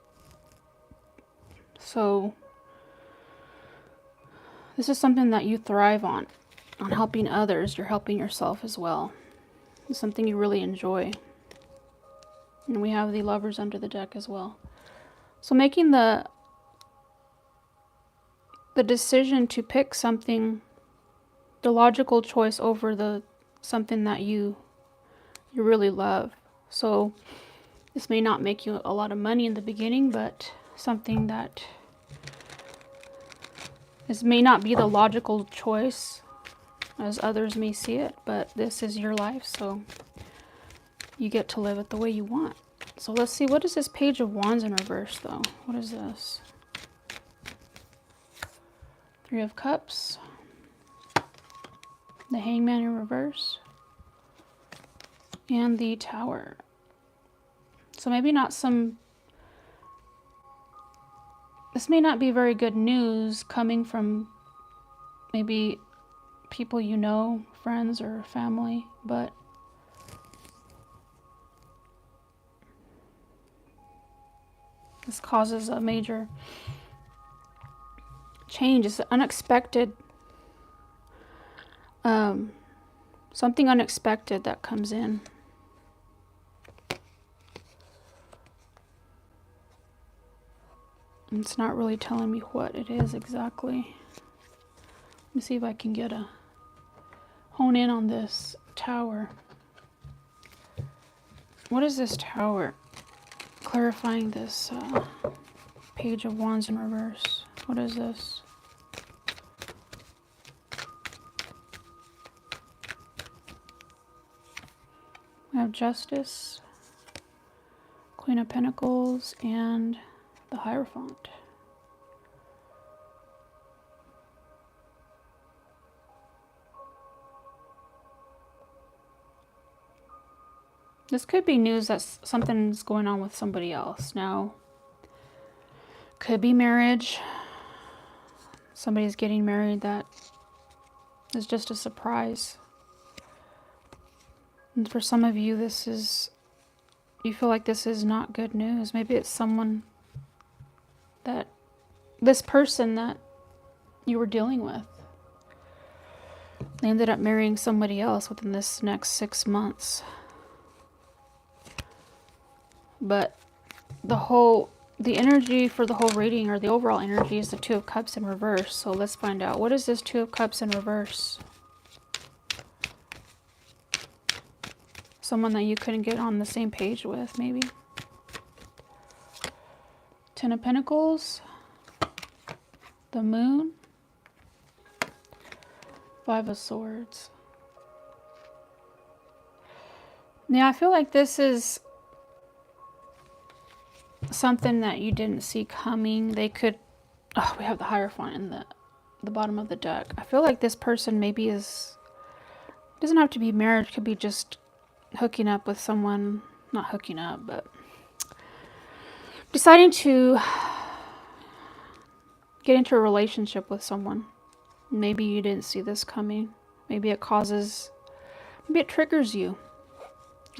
So this is something that you thrive on helping others. You're helping yourself as well. It's something you really enjoy. And we have the Lovers under the deck as well. So making the decision to pick something, the logical choice over the something that you really love. So this may not make you a lot of money in the beginning, but something that this may not be the logical choice as others may see it, but this is your life, so you get to live it the way you want. So let's see, what is this Page of Wands in reverse though? What is this? Three of Cups, the Hangman in reverse, and the Tower. So maybe not this may not be very good news coming from maybe people you know, friends or family, but this causes a major change. It's unexpected, something unexpected that comes in. And it's not really telling me what it is exactly. Let me see if I can get a hone in on this Tower. What is this Tower? Clarifying this Page of Wands in reverse. What is this? We have Justice, Queen of Pentacles, and the Hierophant. This could be news that something's going on with somebody else. Now, could be marriage. Somebody's getting married that is just a surprise. And for some of you, you feel like this is not good news. Maybe it's someone this person that you were dealing with. They ended up marrying somebody else within this next 6 months. But the energy for the whole reading, or the overall energy, is the Two of Cups in reverse. So let's find out. What is this Two of Cups in reverse? Someone that you couldn't get on the same page with, maybe. Ten of Pentacles. The Moon. Five of Swords. Yeah, I feel like this is something that you didn't see coming. They could... Oh, we have the Hierophant in the bottom of the deck. I feel like this person maybe is... Doesn't have to be marriage. Could be just hooking up with someone. Not hooking up, but... deciding to get into a relationship with someone. Maybe you didn't see this coming. Maybe it causes... Maybe it triggers you.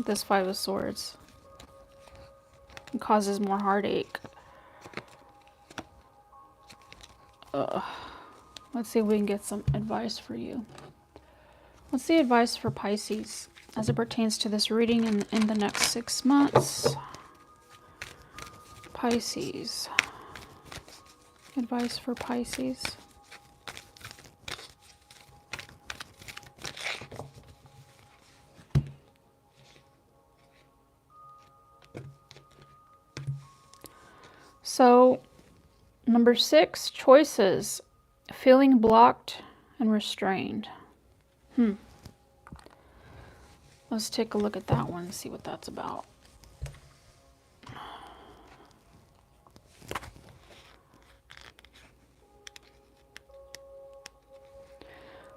This Five of Swords. It causes more heartache. Let's see if we can get some advice for you. What's the advice for Pisces as it pertains to this reading in the next 6 months? Pisces. Advice for Pisces. So, number 6, choices. Feeling blocked and restrained. Let's take a look at that one and see what that's about.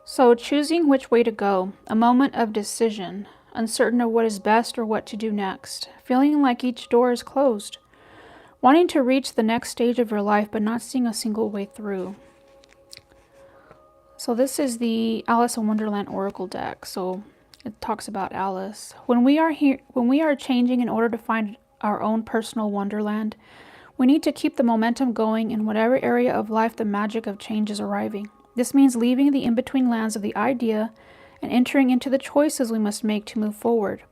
So, choosing which way to go. A moment of decision. Uncertain of what is best or what to do next. Feeling like each door is closed. Wanting to reach the next stage of your life, but not seeing a single way through. So this is the Alice in Wonderland Oracle deck. So it talks about Alice. When we are changing in order to find our own personal wonderland, we need to keep the momentum going in whatever area of life the magic of change is arriving. This means leaving the in-between lands of the idea and entering into the choices we must make to move forward.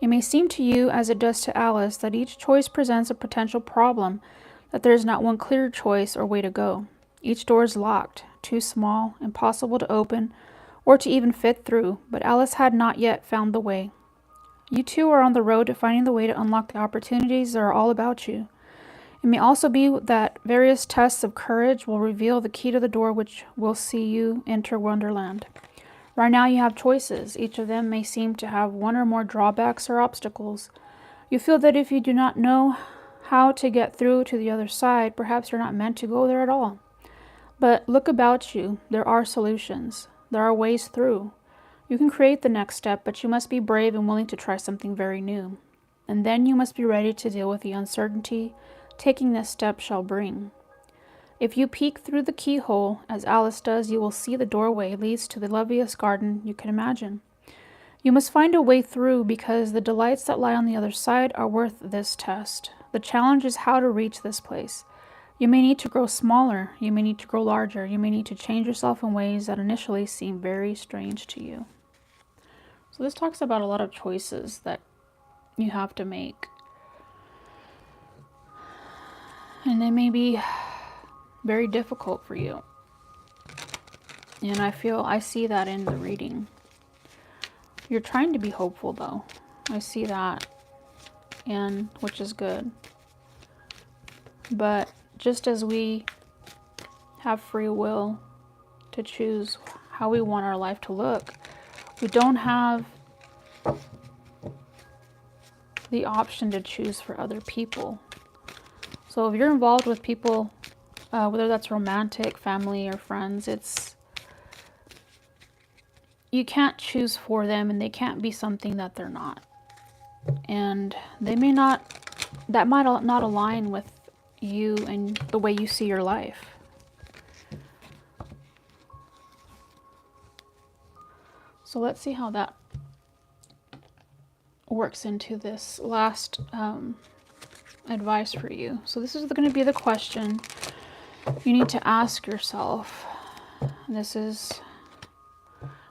It may seem to you, as it does to Alice, that each choice presents a potential problem, that there is not one clear choice or way to go. Each door is locked, too small, impossible to open, or to even fit through, but Alice had not yet found the way. You too are on the road to finding the way to unlock the opportunities that are all about you. It may also be that various tests of courage will reveal the key to the door which will see you enter Wonderland. Right now you have choices. Each of them may seem to have one or more drawbacks or obstacles. You feel that if you do not know how to get through to the other side, perhaps you're not meant to go there at all. But look about you. There are solutions. There are ways through. You can create the next step, but you must be brave and willing to try something very new. And then you must be ready to deal with the uncertainty taking this step shall bring. If you peek through the keyhole, as Alice does, you will see the doorway leads to the loveliest garden you can imagine. You must find a way through because the delights that lie on the other side are worth this test. The challenge is how to reach this place. You may need to grow smaller, you may need to grow larger, you may need to change yourself in ways that initially seem very strange to you. So this talks about a lot of choices that you have to make. And they may be very difficult for you. And I see that in the reading. You're trying to be hopeful though. I see that, and which is good. But just as we have free will to choose how we want our life to look, we don't have the option to choose for other people. So if you're involved with people, whether that's romantic, family, or friends, you can't choose for them, and they can't be something that they're not. And they may not, that might not align with you and the way you see your life. So let's see how that works into this last advice for you. So this is going to be the question you need to ask yourself. This is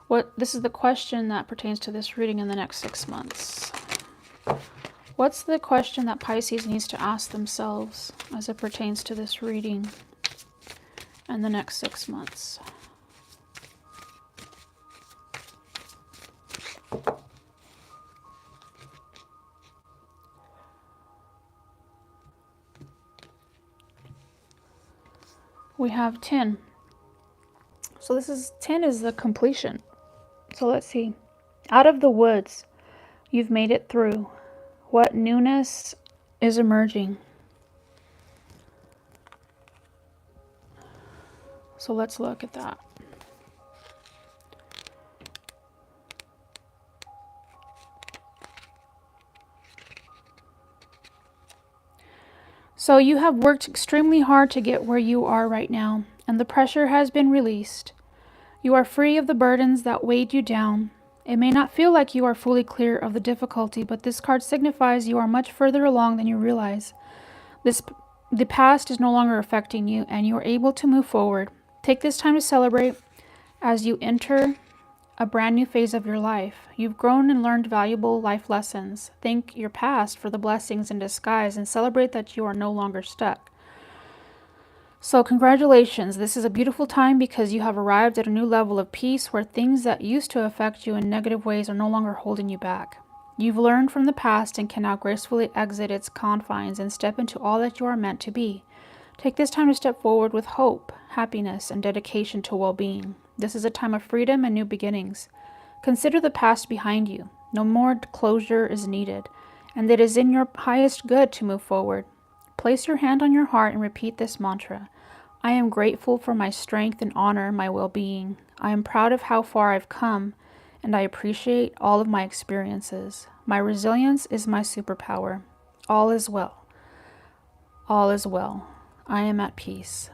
the question that pertains to this reading in the next 6 months. What's the question that Pisces needs to ask themselves as it pertains to this reading in the next 6 months? We have 10. So 10 is the completion. So let's see. Out of the woods, you've made it through. What newness is emerging? So let's look at that. So you have worked extremely hard to get where you are right now, and the pressure has been released. You are free of the burdens that weighed you down. It may not feel like you are fully clear of the difficulty, but this card signifies you are much further along than you realize. The past is no longer affecting you, and you are able to move forward. Take this time to celebrate as you enter a brand new phase of your life. You've grown and learned valuable life lessons. Thank your past for the blessings in disguise and celebrate that you are no longer stuck. So congratulations. This is a beautiful time because you have arrived at a new level of peace where things that used to affect you in negative ways are no longer holding you back. You've learned from the past and can now gracefully exit its confines and step into all that you are meant to be. Take this time to step forward with hope, happiness, and dedication to well-being. This is a time of freedom and new beginnings. Consider the past behind you. No more closure is needed, and it is in your highest good to move forward. Place your hand on your heart and repeat this mantra. I am grateful for my strength and honor my well-being. I am proud of how far I've come, and I appreciate all of my experiences. My resilience is my superpower. All is well. All is well. I am at peace.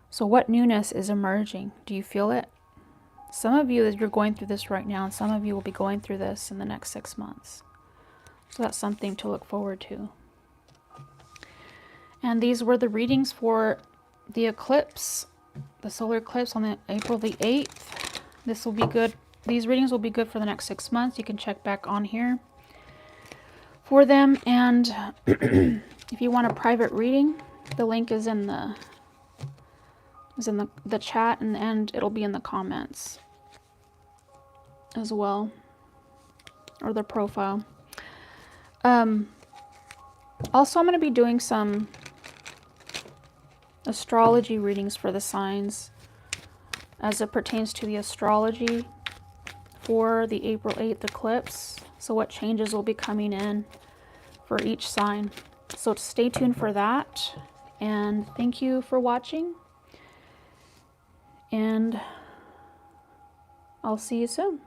So what newness is emerging? Do you feel it? Some of you, you're going through this right now, and some of you will be going through this in the next 6 months. So that's something to look forward to. And these were the readings for the eclipse, the solar eclipse on April the 8th. This will be good. These readings will be good for the next 6 months. You can check back on here for them. And if you want a private reading, the link is in the chat, and it'll be in the comments as well, or the profile. Also, I'm going to be doing some astrology readings for the signs as it pertains to the astrology for the April 8th eclipse. So what changes will be coming in for each sign. So stay tuned for that. And thank you for watching. And I'll see you soon.